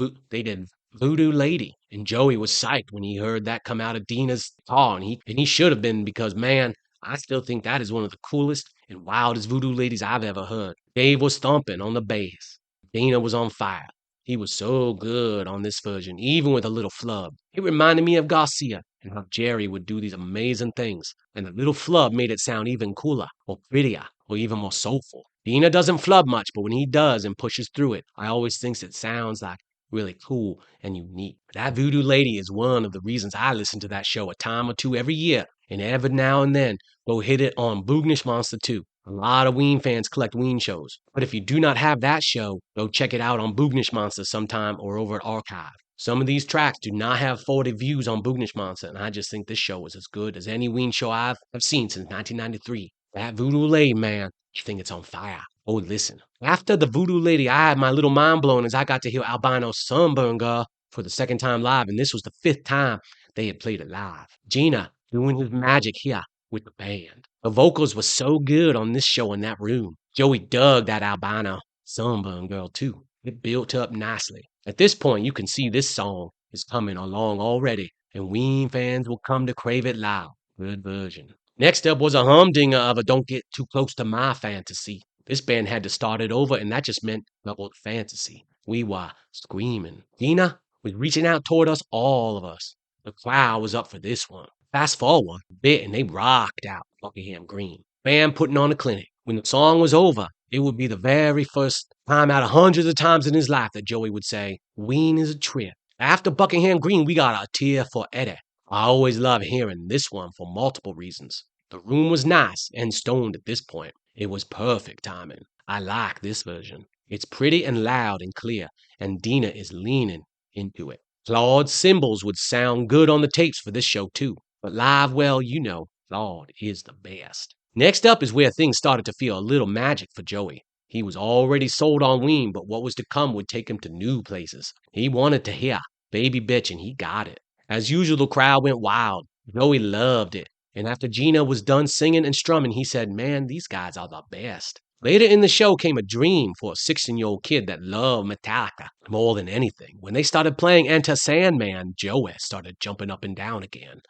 Voodoo Lady, and Joey was psyched when he heard that come out of Dina's guitar, and he should have been, because man, I still think that is one of the coolest and wildest Voodoo Ladies I've ever heard. Dave was thumping on the bass. Dina was on fire. He was so good on this version, even with a little flub. It reminded me of Garcia and how Jerry would do these amazing things, and the little flub made it sound even cooler, or prettier, or even more soulful. Dina doesn't flub much, but when he does and pushes through it, I always think it sounds like really cool and unique. That Voodoo Lady is one of the reasons I listen to that show a time or two every year, and every now and then go hit it on Boognish Monster too. A lot of Ween fans collect Ween shows, but if you do not have that show, go check it out on Boognish Monster sometime or over at Archive. Some of these tracks do not have 40 views on Boognish Monster, and I just think this show is as good as any Ween show I've seen since 1993. That Voodoo Lady, man, I think it's on fire. Oh, listen. After the Voodoo Lady, I had my little mind blown as I got to hear Albino's Sunburn Girl for the second time live, and this was the 5th time they had played it live. Gina doing his magic here with the band. The vocals were so good on this show in that room. Joey dug that Albino Sunburn Girl too. It built up nicely. At this point, you can see this song is coming along already, and Ween fans will come to crave it loud. Good version. Next up was a humdinger of a Don't Get Too Close to My Fantasy. This band had to start it over, and that just meant double fantasy. We were screaming. Dina was reaching out toward us, all of us. The crowd was up for this one. Fast forward a bit, and they rocked out Buckingham Green. Band putting on a clinic. When the song was over, it would be the very first time out of hundreds of times in his life that Joey would say, Ween is a trip. After Buckingham Green, we got a tear for Eddie. I always love hearing this one for multiple reasons. The room was nice and stoned at this point. It was perfect timing. I like this version. It's pretty and loud and clear, and Dina is leaning into it. Claude's cymbals would sound good on the tapes for this show too, but live, well, you know, Claude is the best. Next up is where things started to feel a little magic for Joey. He was already sold on Ween, but what was to come would take him to new places. He wanted to hear Baby Bitch, and he got it. As usual, the crowd went wild. Joey loved it. And after Gina was done singing and strumming, he said, man, these guys are the best. Later in the show came a dream for a 16-year-old kid that loved Metallica more than anything. When they started playing Enter Sandman, Joey started jumping up and down again.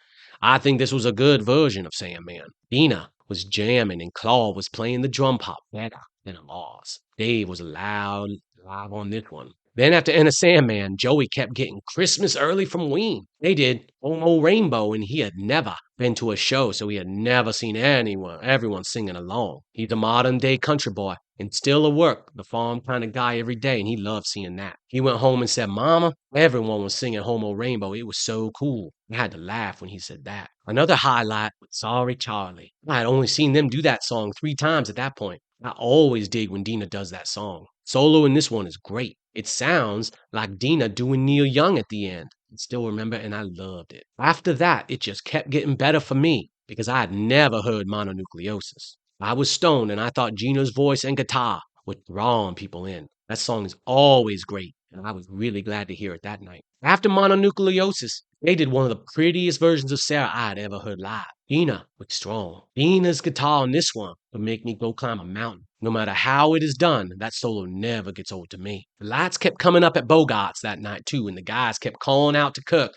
I think this was a good version of Sandman. Dina was jamming and Claude was playing the drum pop better than Lars. Dave was loud live on this one. Then after Enter Sandman, Joey kept getting Christmas Early from Ween. They did Homo Rainbow, and he had never been to a show, so he had never seen everyone singing along. He's a modern day country boy and still at work, the farm kind of guy every day, and he loved seeing that. He went home and said, Mama, everyone was singing Homo Rainbow. It was so cool. I had to laugh when he said that. Another highlight was Sorry Charlie. I had only seen them do that song 3 times at that point. I always dig when Dina does that song. Solo in this one is great. It sounds like Dina doing Neil Young at the end. I still remember, and I loved it. After that, it just kept getting better for me because I had never heard Mononucleosis. I was stoned, and I thought Gina's voice and guitar were drawing people in. That song is always great, and I was really glad to hear it that night. After Mononucleosis, they did one of the prettiest versions of Sarah I had ever heard live. Dina was strong. Dina's guitar on this one would make me go climb a mountain. No matter how it is done, that solo never gets old to me. The lights kept coming up at Bogart's that night too, and the guys kept calling out to Kirk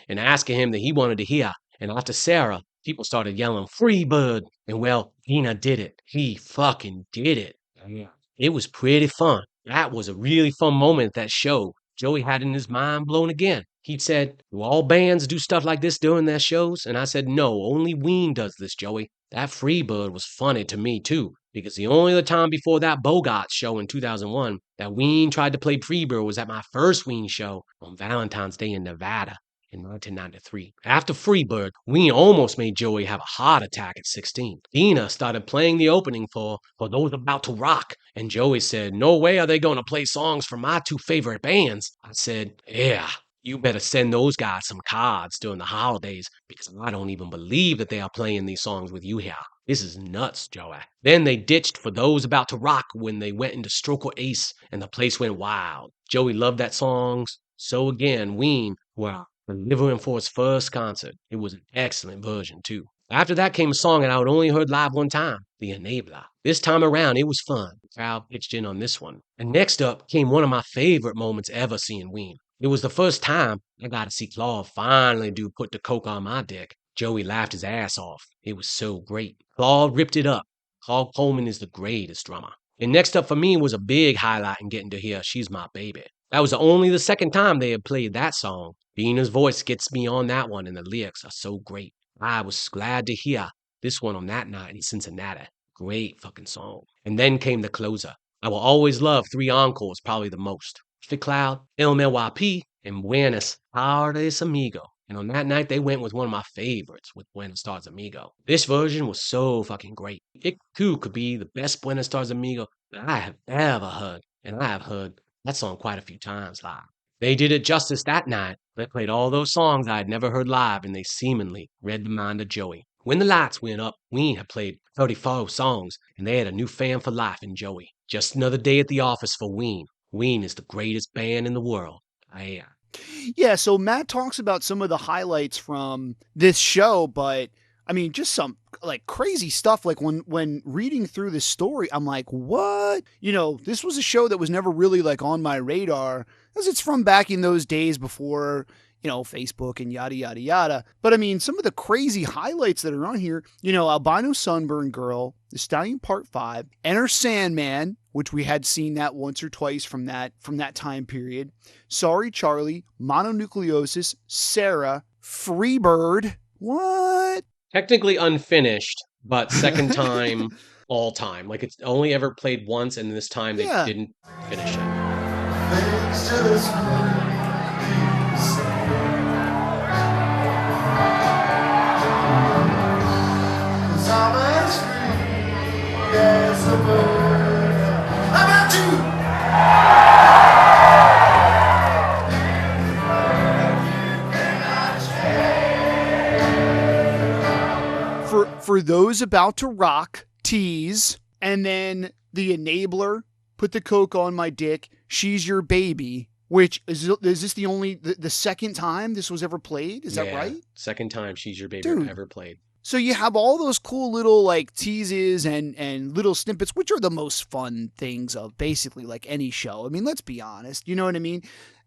and asking him that he wanted to hear. And after Sarah, people started yelling, Free Bird! And well, Dina did it. He fucking did it. Yeah. It was pretty fun. That was a really fun moment at that show. Joey had in his mind blown again. He'd said, do all bands do stuff like this during their shows? And I said, no, only Ween does this, Joey. That Freebird was funny to me, too, because the only other time before that Bogart show in 2001 that Ween tried to play Freebird was at my first Ween show on Valentine's Day in Nevada in 1993. After Freebird, Ween almost made Joey have a heart attack at 16. Dina started playing the opening for Those About to Rock, and Joey said, no way are they going to play songs from my 2 favorite bands. I said, yeah. You better send those guys some cards during the holidays because I don't even believe that they are playing these songs with you here. This is nuts, Joey. Then they ditched For Those About to Rock when they went into Stroke or Ace and the place went wild. Joey loved that song. So again, Ween, well, delivering for his first concert. It was an excellent version too. After that came a song that I had only heard live one time, The Enabler. This time around, it was fun. The crowd pitched in on this one. And next up came one of my favorite moments ever seeing Ween. It was the first time I got to see Claude finally do Put the Coke on My Dick. Joey laughed his ass off. It was so great. Claude ripped it up. Claude Coleman is the greatest drummer. And next up for me was a big highlight in getting to hear She's My Baby. That was only the second time they had played that song. Dina's voice gets me on that one, and the lyrics are so great. I was glad to hear this one on that night in Cincinnati. Great fucking song. And then came the closer. I will always love 3 encores, probably the most. Fit Cloud, LMYP, and Buenos Aires Amigo. And on that night, they went with one of my favorites with Buenos Aires Amigo. This version was so fucking great. It too could be the best Buenos Aires Amigo that I have ever heard. And I have heard that song quite a few times live. They did it justice that night. They played all those songs I had never heard live, and they seemingly read the mind of Joey. When the lights went up, Ween had played 34 songs, and they had a new fan for life in Joey. Just another day at the office for Ween. Ween is the greatest band in the world. Yeah, so Matt talks about some of the highlights from this show, but I mean, just some like crazy stuff. Like when reading through this story, I'm like, what? You know, this was a show that was never really like on my radar because it's from back in those days before, you know, Facebook and yada, yada, yada. But I mean, some of the crazy highlights that are on here, you know, Albino Sunburn Girl, The Stallion Part 5, Enter Sandman, which we had seen that once or twice from that time period, Sorry Charlie, Mononucleosis, Sarah, Freebird. What? Technically unfinished, but second time all time. Like it's only ever played once, and this time they didn't finish it. Thanks to this I'm as free as a bird. How about you? For Those About to Rock, Tease, and then The Enabler, Put the Coke on My Dick, She's Your Baby, which is this the second time this was ever played? Is that right? Second time She's Your Baby Dude. ever played. So you have all those cool little like teases and little snippets, which are the most fun things of basically like any show. I mean, let's be honest. You know what I mean?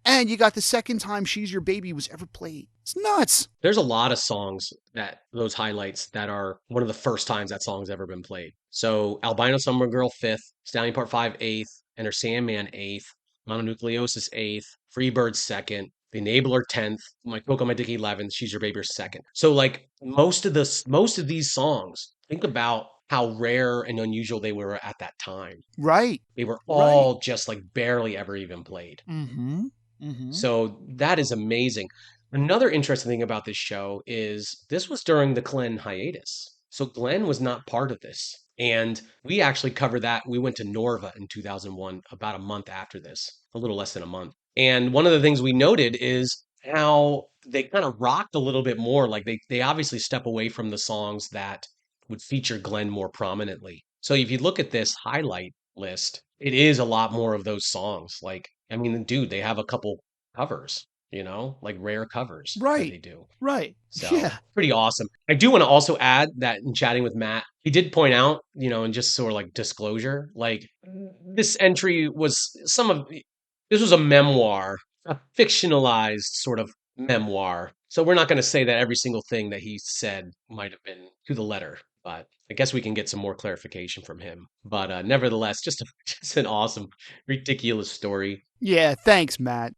And you got the second time She's Your Baby was ever played. It's nuts. There's a lot of songs that those highlights that are one of the first times that song's ever been played. So Albino Summer Girl 5th, Stallion Part 5 8th, Enter Sandman 8th, Mononucleosis 8th, Freebird 2nd, The Enabler 10th, My Coco My Dick 11th, She's Your Baby 2nd. So like most of these songs, think about how rare and unusual they were at that time. Right. They were all just like barely ever even played. Mm-hmm. So that is amazing. Another interesting thing about this show is this was during the Glenn hiatus. So Glenn was not part of this. And we actually covered that. We went to Norva in 2001, about a month after this, a little less than a month. And one of the things we noted is how they kind of rocked a little bit more. Like they obviously step away from the songs that would feature Glenn more prominently. So if you look at this highlight list, it is a lot more of those songs. Like, I mean, dude, they have a couple covers, like rare covers that they do. Right. So Yeah. pretty awesome. I do want to also add that in chatting with Matt, he did point out, and just sort of like disclosure, like this entry was this was a memoir, a fictionalized sort of memoir. So we're not going to say that every single thing that he said might have been to the letter, but I guess we can get some more clarification from him. But nevertheless, just an awesome, ridiculous story. Yeah. Thanks, Matt.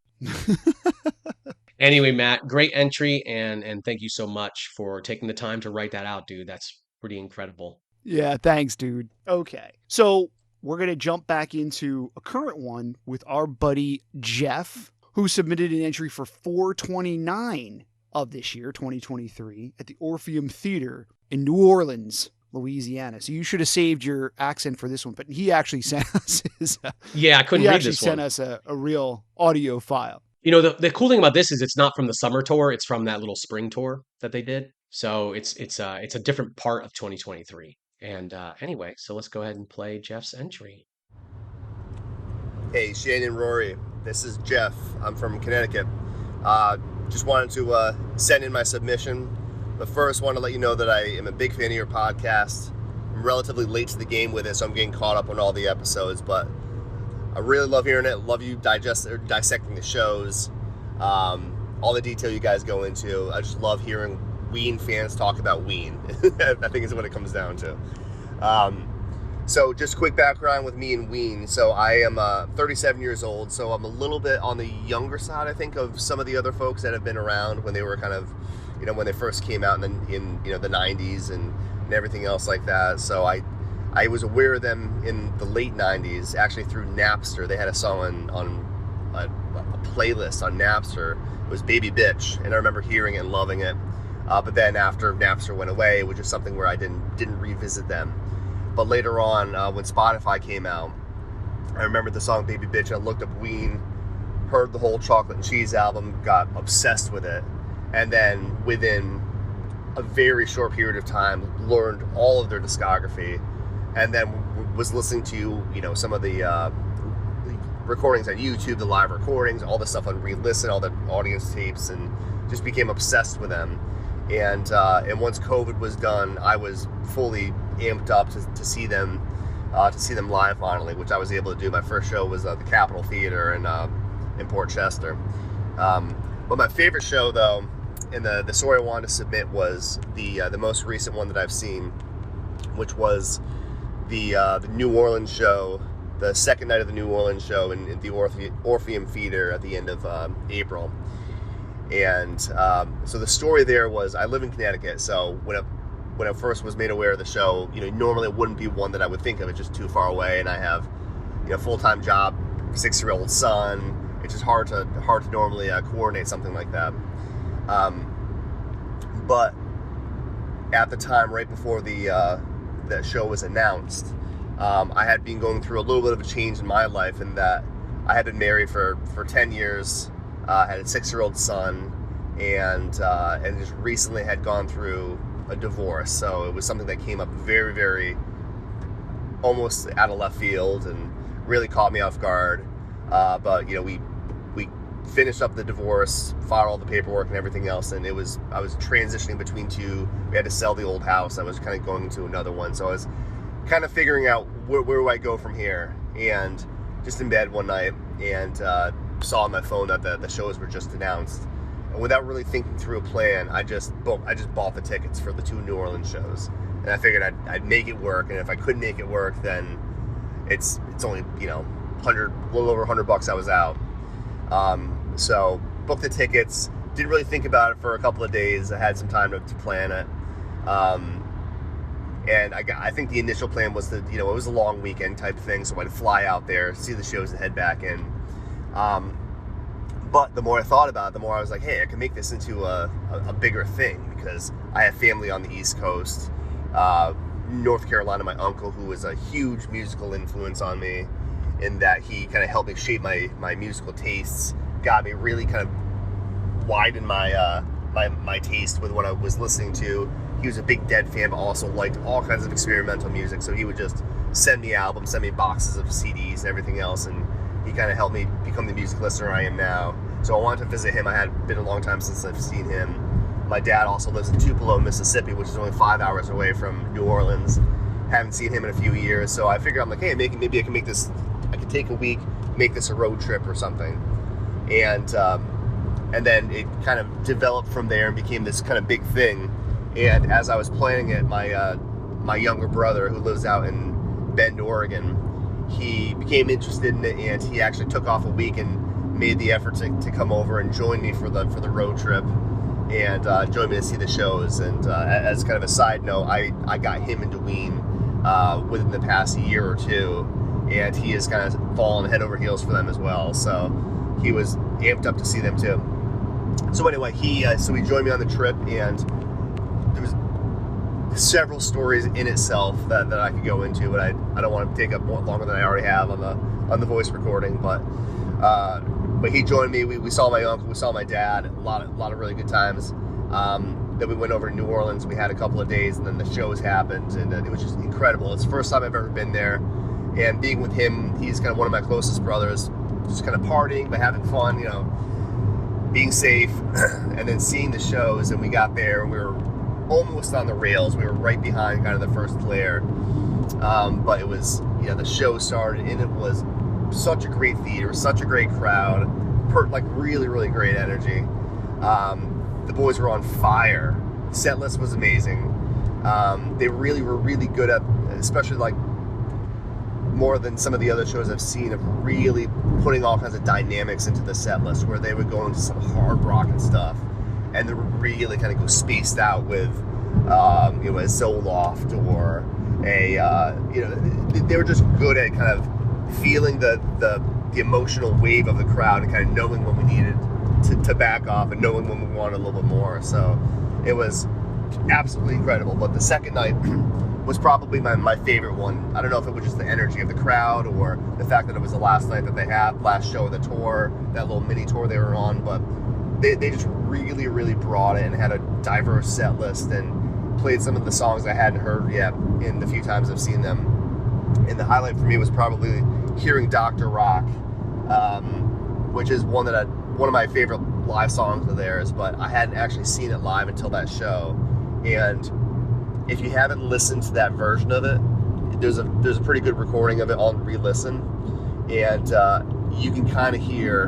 Anyway, Matt, great entry, and thank you so much for taking the time to write that out, dude. That's pretty incredible. Yeah, thanks, dude. Okay. So we're going to jump back into a current one with our buddy Jeff, who submitted an entry for 4/29 of this year, 2023, at the Orpheum Theater in New Orleans, Louisiana. So you should have saved your accent for this one, but he actually sent us I couldn't read this one. He actually sent us a real audio file. The cool thing about this is it's not from the summer tour; it's from that little spring tour that they did. So it's a different part of 2023. And anyway, so let's go ahead and play Jeff's entry. Hey, Shane and Rory, this is Jeff. I'm from Connecticut. Just wanted to send in my submission, but first want to let you know that I am a big fan of your podcast. I'm relatively late to the game with it, so I'm getting caught up on all the episodes, but I really love hearing it. Love you dissecting the shows, all the detail you guys go into. I just love hearing Ween fans talk about Ween. I think is what it comes down to. So just quick background with me and Ween. So I am 37 years old, so I'm a little bit on the younger side, I think, of some of the other folks that have been around when they were kind of, when they first came out in the 90s and everything else like that. So I was aware of them in the late 90s, actually through Napster. They had a song on a playlist on Napster. It was Baby Bitch, and I remember hearing it and loving it. But then after Napster went away, it was just something where I didn't revisit them. But later on, when Spotify came out, I remember the song Baby Bitch. I looked up Ween, heard the whole Chocolate and Cheese album, got obsessed with it, and then within a very short period of time, learned all of their discography. And then was listening to, some of the recordings on YouTube, the live recordings, all the stuff on Re-Listen, all the audience tapes, and just became obsessed with them. And once COVID was done, I was fully amped up to see them live finally, which I was able to do. My first show was the Capitol Theater in Port Chester. But my favorite show, though, and the story I wanted to submit was the most recent one that I've seen, which was the New Orleans show, the second night of the New Orleans show in the Orpheum Theater at the end of April. And so the story there was, I live in Connecticut, so when I first was made aware of the show, normally it wouldn't be one that I would think of. It's just too far away, and I have full-time job, 6-year-old son. It's just hard to normally coordinate something like that. But at the time, right before that show was announced, I had been going through a little bit of a change in my life, in that I had been married for 10 years, had a 6-year-old son, and just recently had gone through a divorce. So it was something that came up very, very almost out of left field and really caught me off guard. But we finished up the divorce, filed all the paperwork and everything else, and I was transitioning between two. We had to sell the old house. I was kind of going to another one, so I was kind of figuring out where do I go from here. And just in bed one night, and saw on my phone that the shows were just announced. And without really thinking through a plan, I just bought the tickets for the 2 New Orleans shows. And I figured I'd make it work, and if I couldn't make it work, then it's only, you know, a little over $100 I was out. So booked the tickets, didn't really think about it for a couple of days. I had some time to plan it. And I think the initial plan was that, you know, it was a long weekend type thing, so I'd fly out there, see the shows, and head back in. But the more I thought about it, the more I was like, hey, I can make this into a bigger thing, because I have family on the East Coast. North Carolina, my uncle, who was a huge musical influence on me, in that he kind of helped me shape my musical tastes, got me really kind of widen my my taste with what I was listening to. He was a big Dead fan, but also liked all kinds of experimental music, so he would just send me albums, send me boxes of CDs and everything else, and he kind of helped me become the music listener I am now. So I wanted to visit him. I had been a long time since I've seen him. My dad also lives in Tupelo, Mississippi, which is only 5 hours away from New Orleans. Haven't seen him in a few years, so I figured, I'm like, hey, maybe I can make this, I could take a week, make this a road trip or something. And then it kind of developed from there and became this kind of big thing. And as I was planning it, my younger brother, who lives out in Bend, Oregon, he became interested in it, and he actually took off a week and made the effort to come over and join me for the road trip, and join me to see the shows. And as kind of a side note, I got him into Ween within the past year or two, and he has kind of fallen head over heels for them as well. So he was amped up to see them too. So anyway, so he joined me on the trip, and there was several stories in itself that I could go into, but I don't want to take up more longer than I already have on the voice recording. But he joined me. We saw my uncle, we saw my dad, a lot of really good times. Then we went over to New Orleans. We had a couple of days, and then the shows happened, and it was just incredible. It's the first time I've ever been there, and being with him, he's kind of one of my closest brothers. Just kind of partying, but having fun, you know, being safe, and then seeing the shows. And we got there, and we were almost on the rails. We were right behind kind of the first flare, but it was, you know, the show started, and it was such a great theater, such a great crowd, like really, really great energy. The boys were on fire. Set list was amazing. They really were really good at, especially like more than some of the other shows I've seen, of really putting all kinds of dynamics into the set list, where they would go into some hard rock and stuff, and they would really kind of go spaced out with, you know, a Zoloft or a, you know, they were just good at kind of feeling the emotional wave of the crowd, and kind of knowing when we needed to back off, and knowing when we wanted a little bit more. So it was absolutely incredible. But the second night was probably my favorite one. I don't know if it was just the energy of the crowd, or the fact that it was the last night that they had, last show of the tour, that little mini tour they were on, but they just really, really brought it, and had a diverse set list, and played some of the songs I hadn't heard yet in the few times I've seen them. And the highlight for me was probably hearing Dr. Rock, which is one of my favorite live songs of theirs, but I hadn't actually seen it live until that show. And if you haven't listened to that version of it, there's a pretty good recording of it on re-listen, and you can kind of hear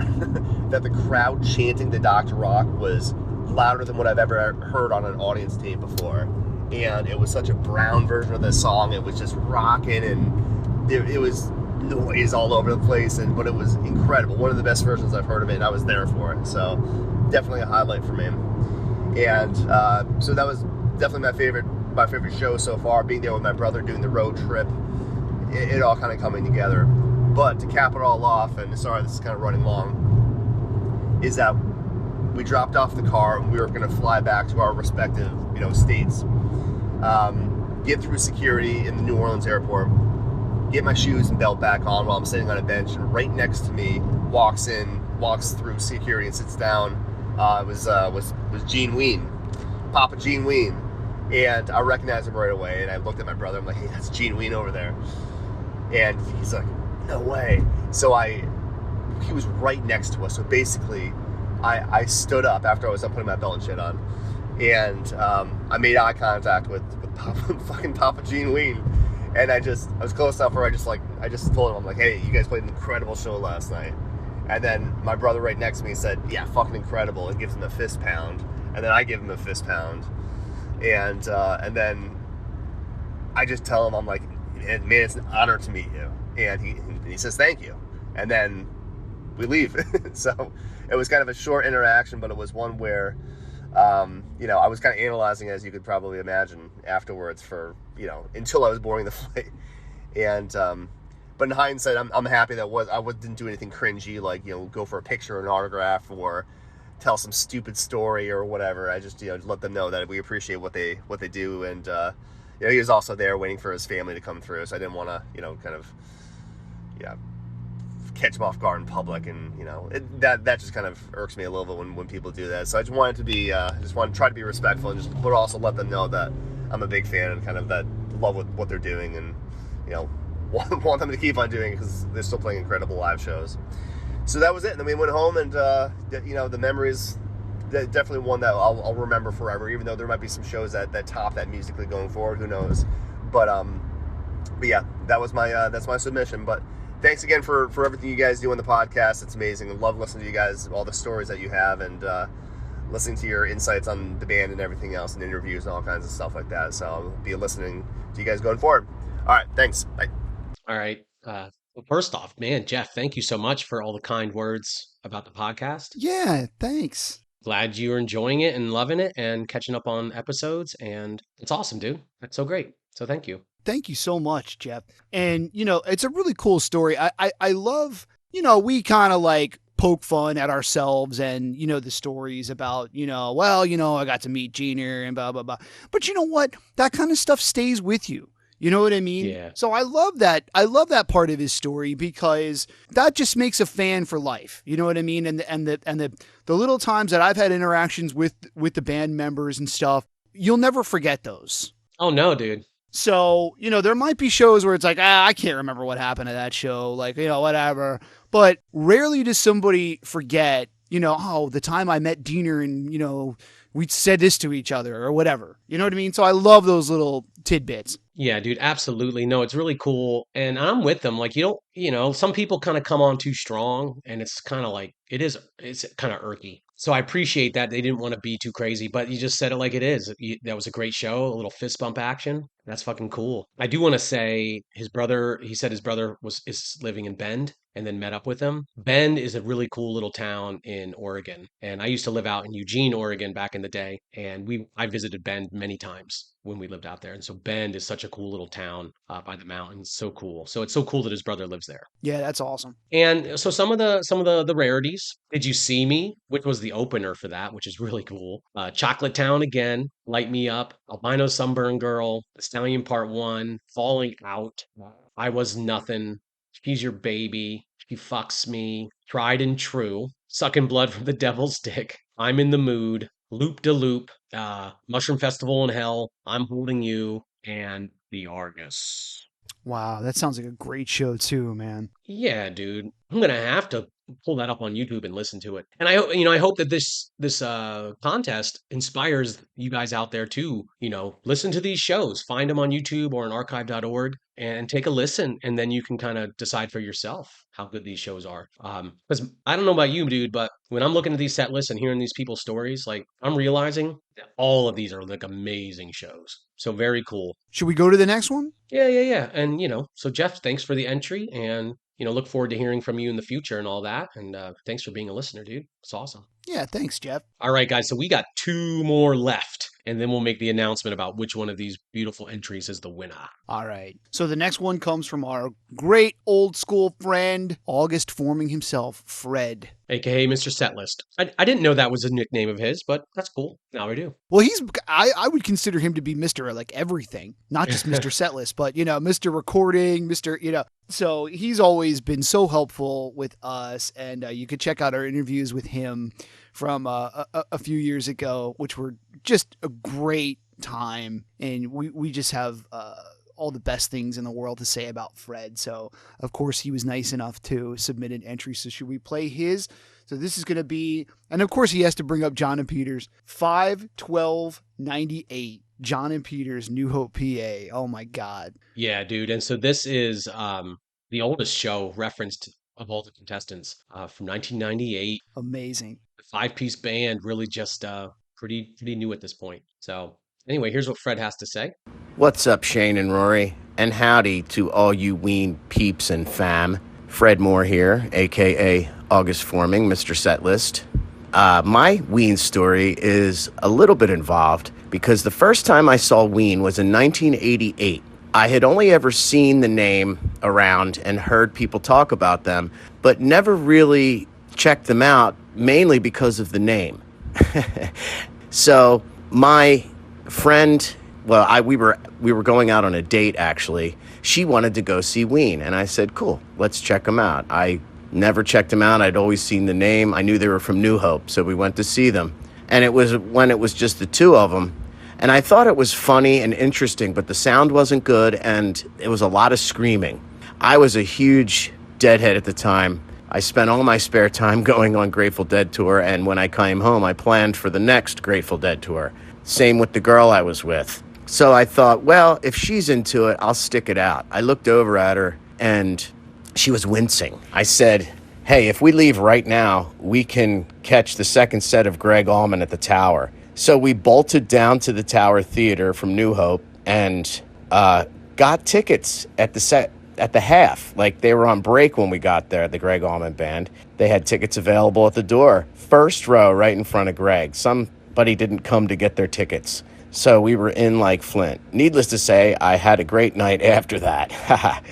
that the crowd chanting the Dr. Rock was louder than what I've ever heard on an audience tape before. And it was such a brown version of the song. It was just rocking, and it was noise all over the place, but it was incredible. One of the best versions I've heard of it, and I was there for it. So definitely a highlight for me. And so that was definitely my favorite show so far, being there with my brother, doing the road trip, it all kind of coming together. But to cap it all off, and sorry this is kind of running long, is that we dropped off the car, and we were going to fly back to our respective, you know, states, get through security in the New Orleans airport, get my shoes and belt back on while I'm sitting on a bench, and right next to me walks through security and sits down. It was Gene Ween, Papa Gene Ween. And I recognized him right away, and I looked at my brother. I'm like, hey, that's Gene Ween over there. And he's like, no way. So I he was right next to us. So basically, I stood up after I was done putting my belt and shit on, and I made eye contact with Papa Gene Ween, and I was close enough where I just told him, I'm like, hey, you guys played an incredible show last night. And then my brother right next to me said, yeah, fucking incredible, and gives him a fist pound, and then I give him a fist pound, and then I just tell him, I'm like, man, it's an honor to meet you, and he says thank you, and then we leave. So it was kind of a short interaction, but it was one where, I was kind of analyzing, as you could probably imagine, afterwards for, until I was boarding the flight. And, but in hindsight, I'm happy that I didn't do anything cringy, like, go for a picture or an autograph or tell some stupid story or whatever. I just, let them know that we appreciate what they do. And, he was also there waiting for his family to come through. So I didn't want to, catch him off guard in public, and that just kind of irks me a little bit when people do that. So I just wanted to try to be respectful, and but also let them know that I'm a big fan and kind of that love what they're doing, and want them to keep on doing it because they're still playing incredible live shows. So that was it, and then we went home, and the memories, definitely one that I'll remember forever, even though there might be some shows that top that musically going forward, who knows. But yeah, that's my submission. But thanks again for everything you guys do on the podcast. It's amazing. I love listening to you guys, all the stories that you have, and listening to your insights on the band and everything else, and interviews and all kinds of stuff like that. So I'll be listening to you guys going forward. All right, thanks. Bye. All right. Well, first off, man, Jeff, thank you so much for all the kind words about the podcast. Yeah, thanks. Glad you're enjoying it and loving it and catching up on episodes. And it's awesome, dude. That's so great. So thank you. Thank you so much, Jeff. And, it's a really cool story. I love, we kind of like poke fun at ourselves and, the stories about, I got to meet Junior and blah, blah, blah. But you know what? That kind of stuff stays with you. You know what I mean? Yeah. So I love that. I love that part of his story because that just makes a fan for life. You know what I mean? And the little times that I've had interactions with the band members and stuff, you'll never forget those. Oh no, dude. So, there might be shows where it's like, I can't remember what happened at that show, like, whatever. But rarely does somebody forget, the time I met Diener and, we said this to each other or whatever. You know what I mean? So I love those little tidbits. Yeah, dude, absolutely. No, it's really cool. And I'm with them. Like, some people kind of come on too strong, and it's kind of like, it's kind of irky. So I appreciate that they didn't want to be too crazy, but you just said it like it is. That was a great show, a little fist bump action. That's fucking cool. I do want to say he said his brother is living in Bend and then met up with him. Bend is a really cool little town in Oregon. And I used to live out in Eugene, Oregon back in the day. And I visited Bend many times when we lived out there. And so Bend is such a cool little town by the mountains. So cool. So it's so cool that his brother lives there. Yeah, that's awesome. And so some of the rarities. Did You See Me, which was the opener for that, which is really cool. Chocolate Town again, Light Me Up, Albino Sunburn Girl, The Stallion Part 1, Falling Out, I Was Nothing, She's Your Baby, She Fucks Me, Tried and True, Sucking Blood from the Devil's Dick, I'm in the Mood, Loop de Loop, Mushroom Festival in Hell, I'm Holding You, and The Argus. Wow, that sounds like a great show too, man. Yeah, dude. I'm gonna have to pull that up on YouTube and listen to it. And I hope that this contest inspires you guys out there to, listen to these shows, find them on YouTube or on archive.org and take a listen, and then you can kind of decide for yourself how good these shows are. Because I don't know about you, dude, but when I'm looking at these set lists and hearing these people's stories, like I'm realizing that all of these are like amazing shows. So very cool. Should we go to the next one? Yeah. And, so Jeff, thanks for the entry, and, look forward to hearing from you in the future and all that. And thanks for being a listener, dude. It's awesome. Yeah, thanks, Jeff. All right, guys. So we got 2 more left, and then we'll make the announcement about which one of these beautiful entries is the winner. All right. So the next one comes from our great old school friend, August Forming himself, Fred. AKA Mr. Setlist. I didn't know that was a nickname of his, but that's cool. Now I do. Well, I would consider him to be Mr. like everything, not just Mr. Setlist, but, Mr. Recording, Mr. So he's always been so helpful with us, and you could check out our interviews with him from a few years ago, which were just a great time. And we just have all the best things in the world to say about Fred. So of course he was nice enough to submit an entry. So should we play his? So this is going to be, and of course he has to bring up John and Peters, 5/12/98. John and Peters, New Hope, PA. Oh my God. Yeah, dude. And so this is the oldest show referenced of all the contestants from 1998. Amazing. The five-piece band, really just pretty new at this point. So anyway, here's what Fred has to say. What's up, Shane and Rory? And howdy to all you Ween peeps and fam. Fred Moore here, aka August Forming, Mr. Setlist. My Ween story is a little bit involved because the first time I saw Ween was in 1988. I had only ever seen the name around and heard people talk about them, but never really checked them out, mainly because of the name. So my friend, we were going out on a date actually. She wanted to go see Ween, and I said, "Cool, let's check them out." I never checked them out. I'd always seen the name. I knew they were from New Hope, so we went to see them. And it was when it was just the two of them. And I thought it was funny and interesting, but the sound wasn't good, and it was a lot of screaming. I was a huge Deadhead at the time. I spent all my spare time going on Grateful Dead tour, and when I came home, I planned for the next Grateful Dead tour. Same with the girl I was with. So I thought, well, if she's into it, I'll stick it out. I looked over at her, and she was wincing. I said, "Hey, if we leave right now, we can catch the second set of Greg Allman at the Tower." So we bolted down to the Tower Theater from New Hope and got tickets at the half. Like, they were on break when we got there, the Greg Allman Band. They had tickets available at the door. First row right in front of Greg. Somebody didn't come to get their tickets. So we were in like Flint. Needless to say, I had a great night after that.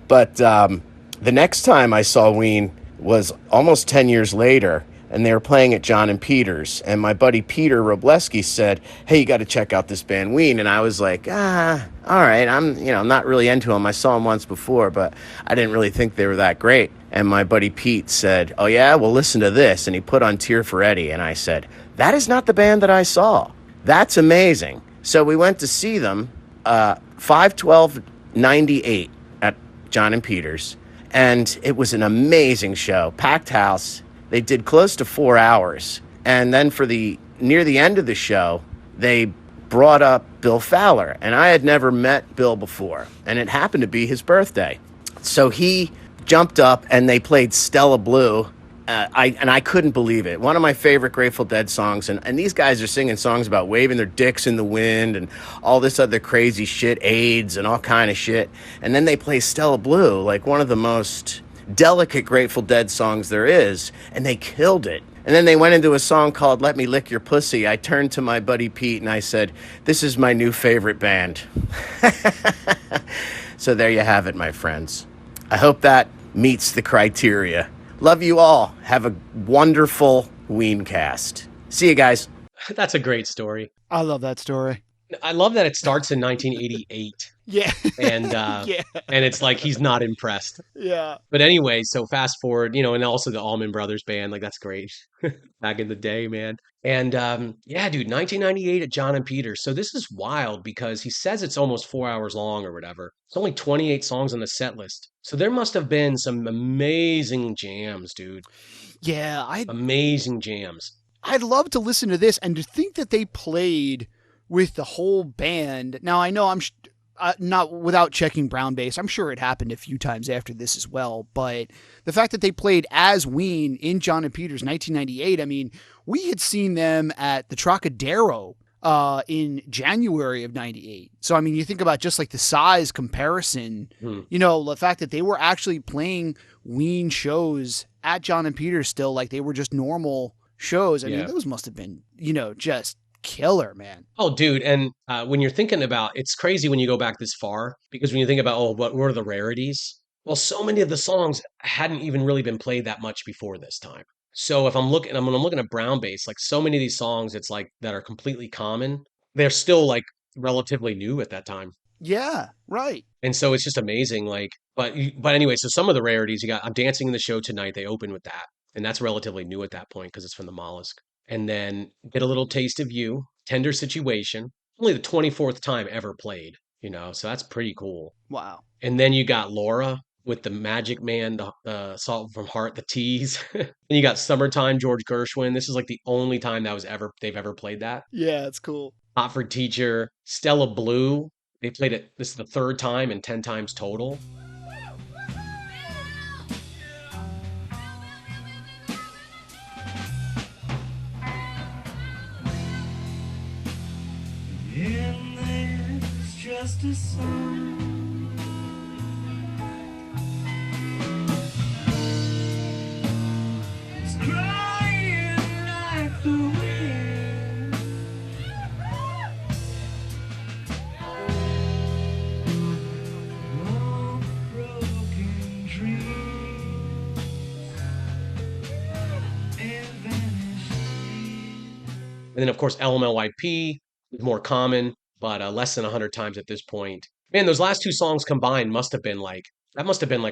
But the next time I saw Ween was almost 10 years later, and they were playing at John and Peters. And my buddy Peter Robleski said, "Hey, you got to check out this band Ween." And I was like, all right, I'm not really into them. I saw them once before, but I didn't really think they were that great. And my buddy Pete said, "Oh yeah, well listen to this." And he put on Tear for Eddie. And I said, "That is not the band that I saw. That's amazing." So we went to see them 5/12/98 at John and Peters. And it was an amazing show. Packed house. They did close to 4 hours. And then near the end of the show, they brought up Bill Fowler. And I had never met Bill before. And it happened to be his birthday. So he jumped up and they played Stella Blue. I couldn't believe it. One of my favorite Grateful Dead songs. And these guys are singing songs about waving their dicks in the wind and all this other crazy shit, AIDS and all kind of shit. And then they play Stella Blue, like one of the most delicate Grateful Dead songs there is. And they killed it. And then they went into a song called Let Me Lick Your Pussy. I turned to my buddy Pete and I said, "This is my new favorite band." So there you have it, my friends. I hope that meets the criteria. Love you all. Have a wonderful Weencast. See you guys. That's a great story. I love that story. I love that it starts in 1988. Yeah. And Yeah. and it's like he's not impressed. Yeah. But anyway, so fast forward, and also the Allman Brothers Band, like that's great. Back in the day, man. And yeah, dude, 1998 at John and Peters. So this is wild because he says it's almost 4 hours long or whatever. It's only 28 songs on the set list. So there must have been some amazing jams, dude. Yeah, amazing jams. I'd love to listen to this and to think that they played with the whole band. Now, I know not without checking Brown Bass. I'm sure it happened a few times after this as well. But the fact that they played as Ween in John and Peters 1998, I mean, we had seen them at the Trocadero in January of 98. So, I mean, you think about just like the size comparison, the fact that they were actually playing Ween shows at John and Peters still, like they were just normal shows. I mean, those must have been, just killer, man. Oh, dude. And when you're thinking about, it's crazy when you go back this far, because when you think about, what were the rarities? Well, so many of the songs hadn't even really been played that much before this time. So if I'm looking at Brown Bass, like so many of these songs, it's like that are completely common. They're still like relatively new at that time. Yeah, right. And so it's just amazing. Like, but anyway, so some of the rarities you got, I'm Dancing in the Show Tonight. They open with that. And that's relatively new at that point because it's from the Mollusk. And then Get a Little Taste of You, Tender Situation, only the 24th time ever played. So that's pretty cool. Wow. And then you got Laura with the Magic Man, the Salt from Heart, the Tease. And you got Summertime, George Gershwin. This is like the only time they've ever played that. Yeah, it's cool. Hot for Teacher, Stella Blue. They played it. This is the third time and 10 times total. And there's just a song. It's crying like the wind. Long broken dreams and vanished. And then, of course, LMLYP is more common, but less than 100 times at this point. Man, those last two songs combined must have been like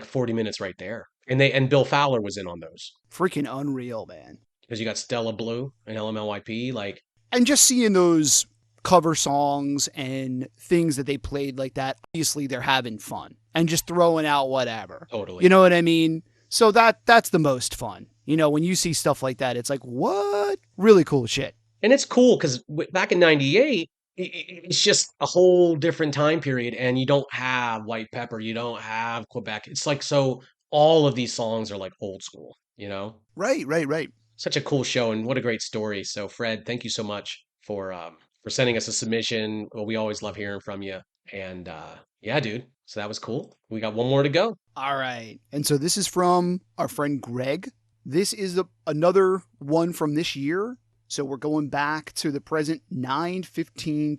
40 minutes right there. And Bill Fowler was in on those Freaking unreal, man. because you got Stella Blue and LMLYP. Like, And just seeing those cover songs and things that they played like that, obviously they're having fun and just throwing out whatever. totally. You know what I mean? So that's the most fun. When you see stuff like that, it's like, what? Really cool shit. And it's cool because back in '98, it's just a whole different time period, and you don't have White Pepper, you don't have Quebec. It's like so all of these songs are like old school, Right, right, right. Such a cool show, and what a great story. So, Fred, thank you so much for sending us a submission. Well, we always love hearing from you, and yeah, dude. So that was cool. We got one more to go. All right. And so this is from our friend Greg. This is another one from this year. So we're going back to the present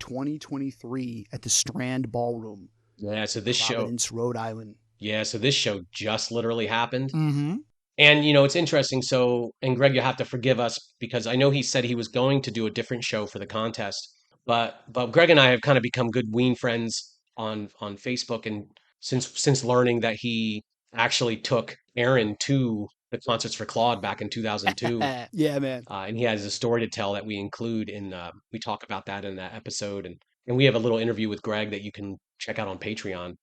9/15/2023 at the Strand Ballroom, Yeah. So this show, Providence, Rhode Island. yeah. So this show just literally happened. Mm-hmm. And it's interesting. So, and Greg, you'll have to forgive us because I know he said he was going to do a different show for the contest, but Greg and I have kind of become good Ween friends on Facebook, and since learning that he actually took Aaron to the Concerts for Claude back in 2002, Yeah, man. and he has a story to tell that we include in we talk about that in that episode, and we have a little interview with Greg that you can check out on Patreon.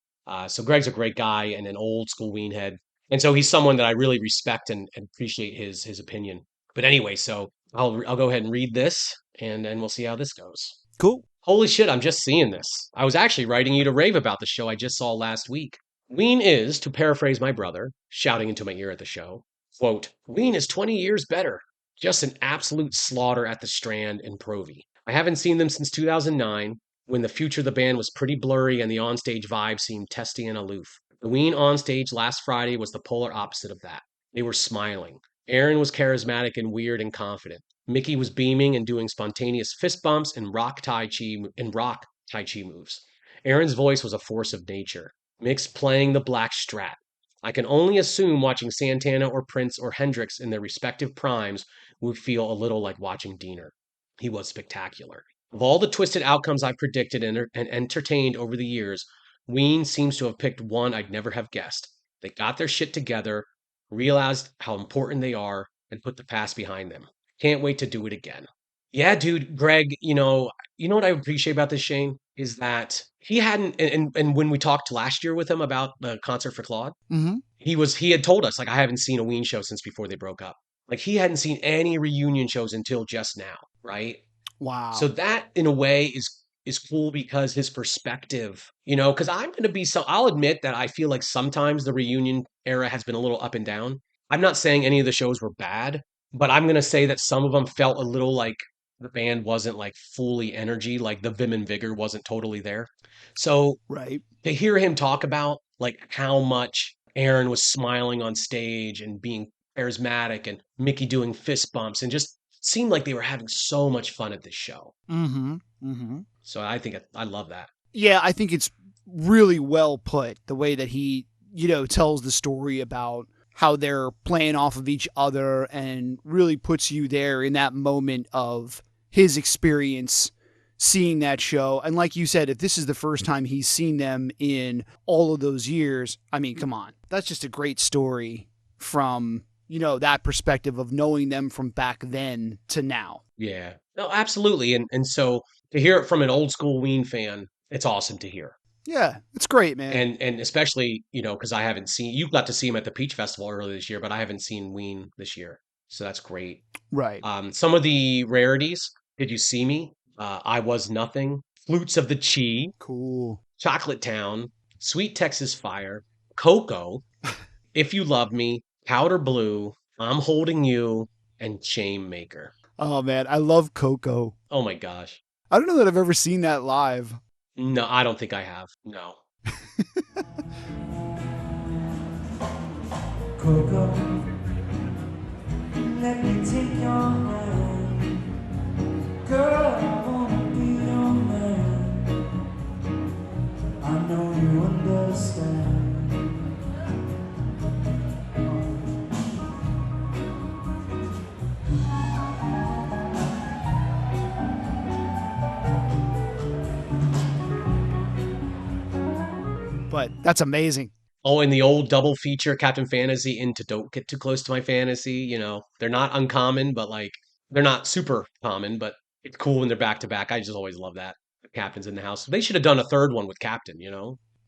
So Greg's a great guy and an old school Ween head. And so he's someone that I really respect and appreciate his opinion. But anyway, so I'll go ahead and read this, and we'll see how this goes. Cool. Holy shit, I'm just seeing this. I was actually writing you to rave about the show I just saw last week. Ween is, to paraphrase my brother, shouting into my ear at the show, quote, Ween is 20 years better. Just an absolute slaughter at the Strand in Provy. I haven't seen them since 2009, when the future of the band was pretty blurry and the onstage vibe seemed testy and aloof. The Ween onstage last Friday was the polar opposite of that. They were smiling. Aaron was charismatic and weird and confident. Mickey was beaming and doing spontaneous fist bumps and rock tai chi moves. Aaron's voice was a force of nature. Mick's playing the black strat. I can only assume watching Santana or Prince or Hendrix in their respective primes would feel a little like watching Diener. He was spectacular. Of all the twisted outcomes I've predicted and entertained over the years, Ween seems to have picked one I'd never have guessed. They got their shit together, realized how important they are, and put the past behind them. Can't wait to do it again. Yeah, dude, Greg, what I appreciate about this, Shane, is that he hadn't, and when we talked last year with him about the Concert for Claude, Mm-hmm. he had told us, like, I haven't seen a Ween show since before they broke up. Like, he hadn't seen any reunion shows until just now, right? Wow. So that, in a way, is cool because his perspective, because I'll admit that I feel like sometimes the reunion era has been a little up and down. I'm not saying any of the shows were bad, but I'm going to say that some of them felt a little like the band wasn't like fully energy, like the vim and vigor wasn't totally there. So right. to hear him talk about like how much Aaron was smiling on stage and being charismatic and Mickey doing fist bumps and just seemed like they were having so much fun at this show. Mm-hmm. Mm-hmm. So I love that. Yeah, I think it's really well put, the way that he, tells the story about how they're playing off of each other and really puts you there in that moment of his experience seeing that show. And like you said, if this is the first time he's seen them in all of those years, I mean, come on. That's just a great story from, that perspective of knowing them from back then to now. Yeah. No, absolutely. And so to hear it from an old school Ween fan, it's awesome to hear. Yeah, it's great, man. And especially, because I haven't seen you got to see him at the Peach Festival earlier this year, but I haven't seen Ween this year. So that's great. Right. Some of the rarities, Did You See Me? I Was Nothing, Flutes of the Chi, Cool. Chocolate Town, Sweet Texas Fire, Coco, If You Love Me, Powder Blue, I'm Holding You, and Shame Maker. Oh man, I love Coco. Oh my gosh. I don't know that I've ever seen that live. No, I don't think I have. No. Coco, let me take your hand. Girl, I wanna be your man. I know you understand. But that's amazing. Oh, and the old double feature, Captain Fantasy into Don't Get Too Close to My Fantasy. They're not uncommon, but like they're not super common, but it's cool when they're back to back. I just always love that. The Captain's in the house. They should have done a third one with Captain.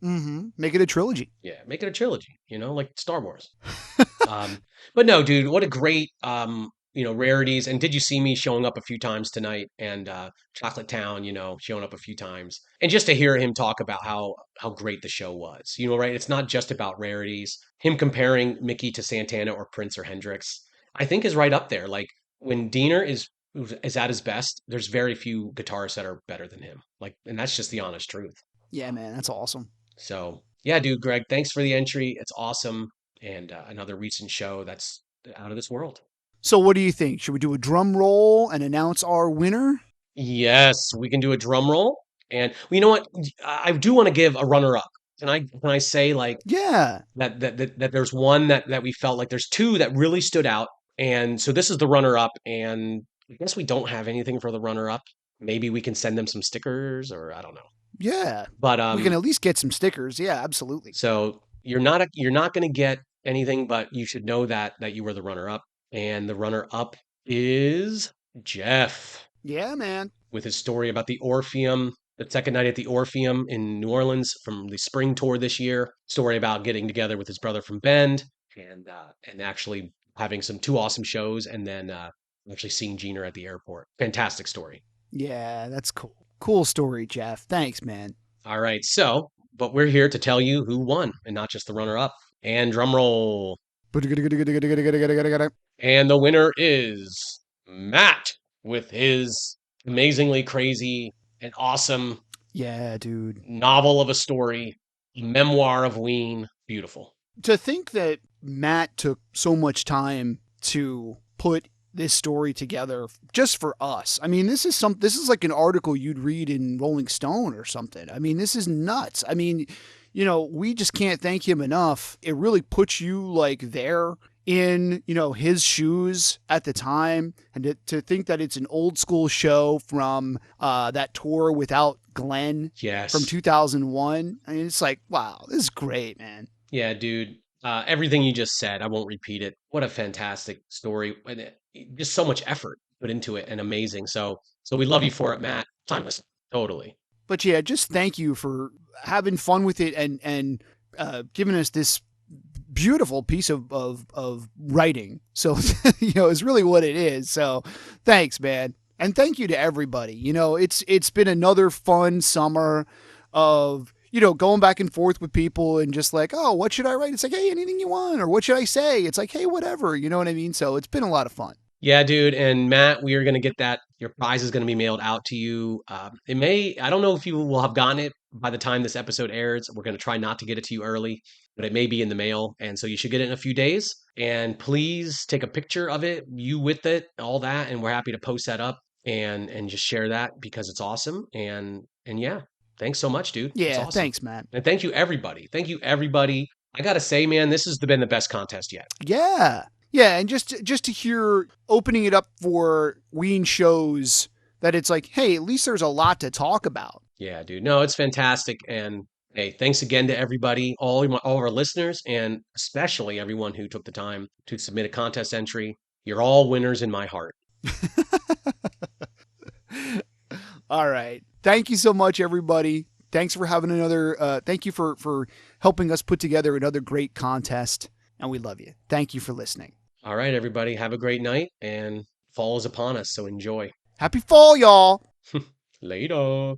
Mm-hmm. Make it a trilogy. Yeah, make it a trilogy, like Star Wars. But no, dude, what a great rarities. And Did You See Me showing up a few times tonight, and Chocolate Town, showing up a few times. And just to hear him talk about how great the show was, right? It's not just about rarities. Him comparing Mickey to Santana or Prince or Hendrix, I think is right up there. Like when Diener is at his best, there's very few guitarists that are better than him. Like, and that's just the honest truth. Yeah, man, that's awesome. So yeah, dude, Greg, thanks for the entry. It's awesome. And another recent show that's out of this world. So what do you think? Should we do a drum roll and announce our winner? Yes, we can do a drum roll. And well, you know what? I do want to give a runner up. Can I say like Yeah. that there's one that we felt like there's two that really stood out. And so this is the runner up, and I guess we don't have anything for the runner up. Maybe we can send them some stickers, or I don't know. Yeah. But We can at least get some stickers. Yeah, absolutely. so you're not going to get anything, but you should know that you were the runner up, and the runner up is Jeff Yeah, man. with his story about the Orpheum, the second night at the Orpheum in New Orleans from the spring tour this year. Story about getting together with his brother from Bend, and actually having two awesome shows, and then actually seeing Jeaner at the airport. Fantastic story. Yeah, that's cool. Cool story, Jeff. Thanks, man. All right, but we're here to tell you who won, and not just the runner up. And drum roll. And the winner is Matt with his amazingly crazy and awesome Yeah, dude. novel of a story, memoir of Ween. Beautiful. To think that Matt took so much time to put this story together just for us. I mean, this is like an article you'd read in Rolling Stone or something. I mean, this is nuts. I mean, we just can't thank him enough. It really puts you like there in, his shoes at the time. And to think that it's an old school show from that tour without Glenn Yes. from 2001. I mean, it's like, wow, this is great, man. Yeah, dude. Everything you just said, I won't repeat it. What a fantastic story. And just so much effort put into it, and amazing. So we love you for it, Matt. Timeless. Totally. But yeah, just thank you for having fun with it and giving us this beautiful piece of writing. So, it's really what it is. So thanks, man. And thank you to everybody. It's been another fun summer of, going back and forth with people and just like, oh, what should I write? It's like, hey, anything you want. Or what should I say? It's like, hey, whatever. You know what I mean? So it's been a lot of fun. Yeah, dude. And Matt, we are going to get that. Your prize is going to be mailed out to you. I don't know if you will have gotten it by the time this episode airs. We're going to try not to get it to you early, but it may be in the mail. And so you should get it in a few days. And please take a picture of it, you with it, all that. And we're happy to post that up and just share that because it's awesome. And yeah, thanks so much, dude. It's Yeah, awesome. thanks, Matt. And thank you, everybody. Thank you, everybody. I got to say, man, this has been the best contest yet. Yeah. Yeah, and just to hear opening it up for Ween shows that it's like, hey, at least there's a lot to talk about. Yeah, dude. No, it's fantastic. And hey, thanks again to everybody, all of our listeners, and especially everyone who took the time to submit a contest entry. You're all winners in my heart. All right. Thank you so much, everybody. Thanks for having another. Thank you for helping us put together another great contest, and we love you. Thank you for listening. All right, everybody, have a great night, and fall is upon us, so enjoy. Happy fall, y'all. Later.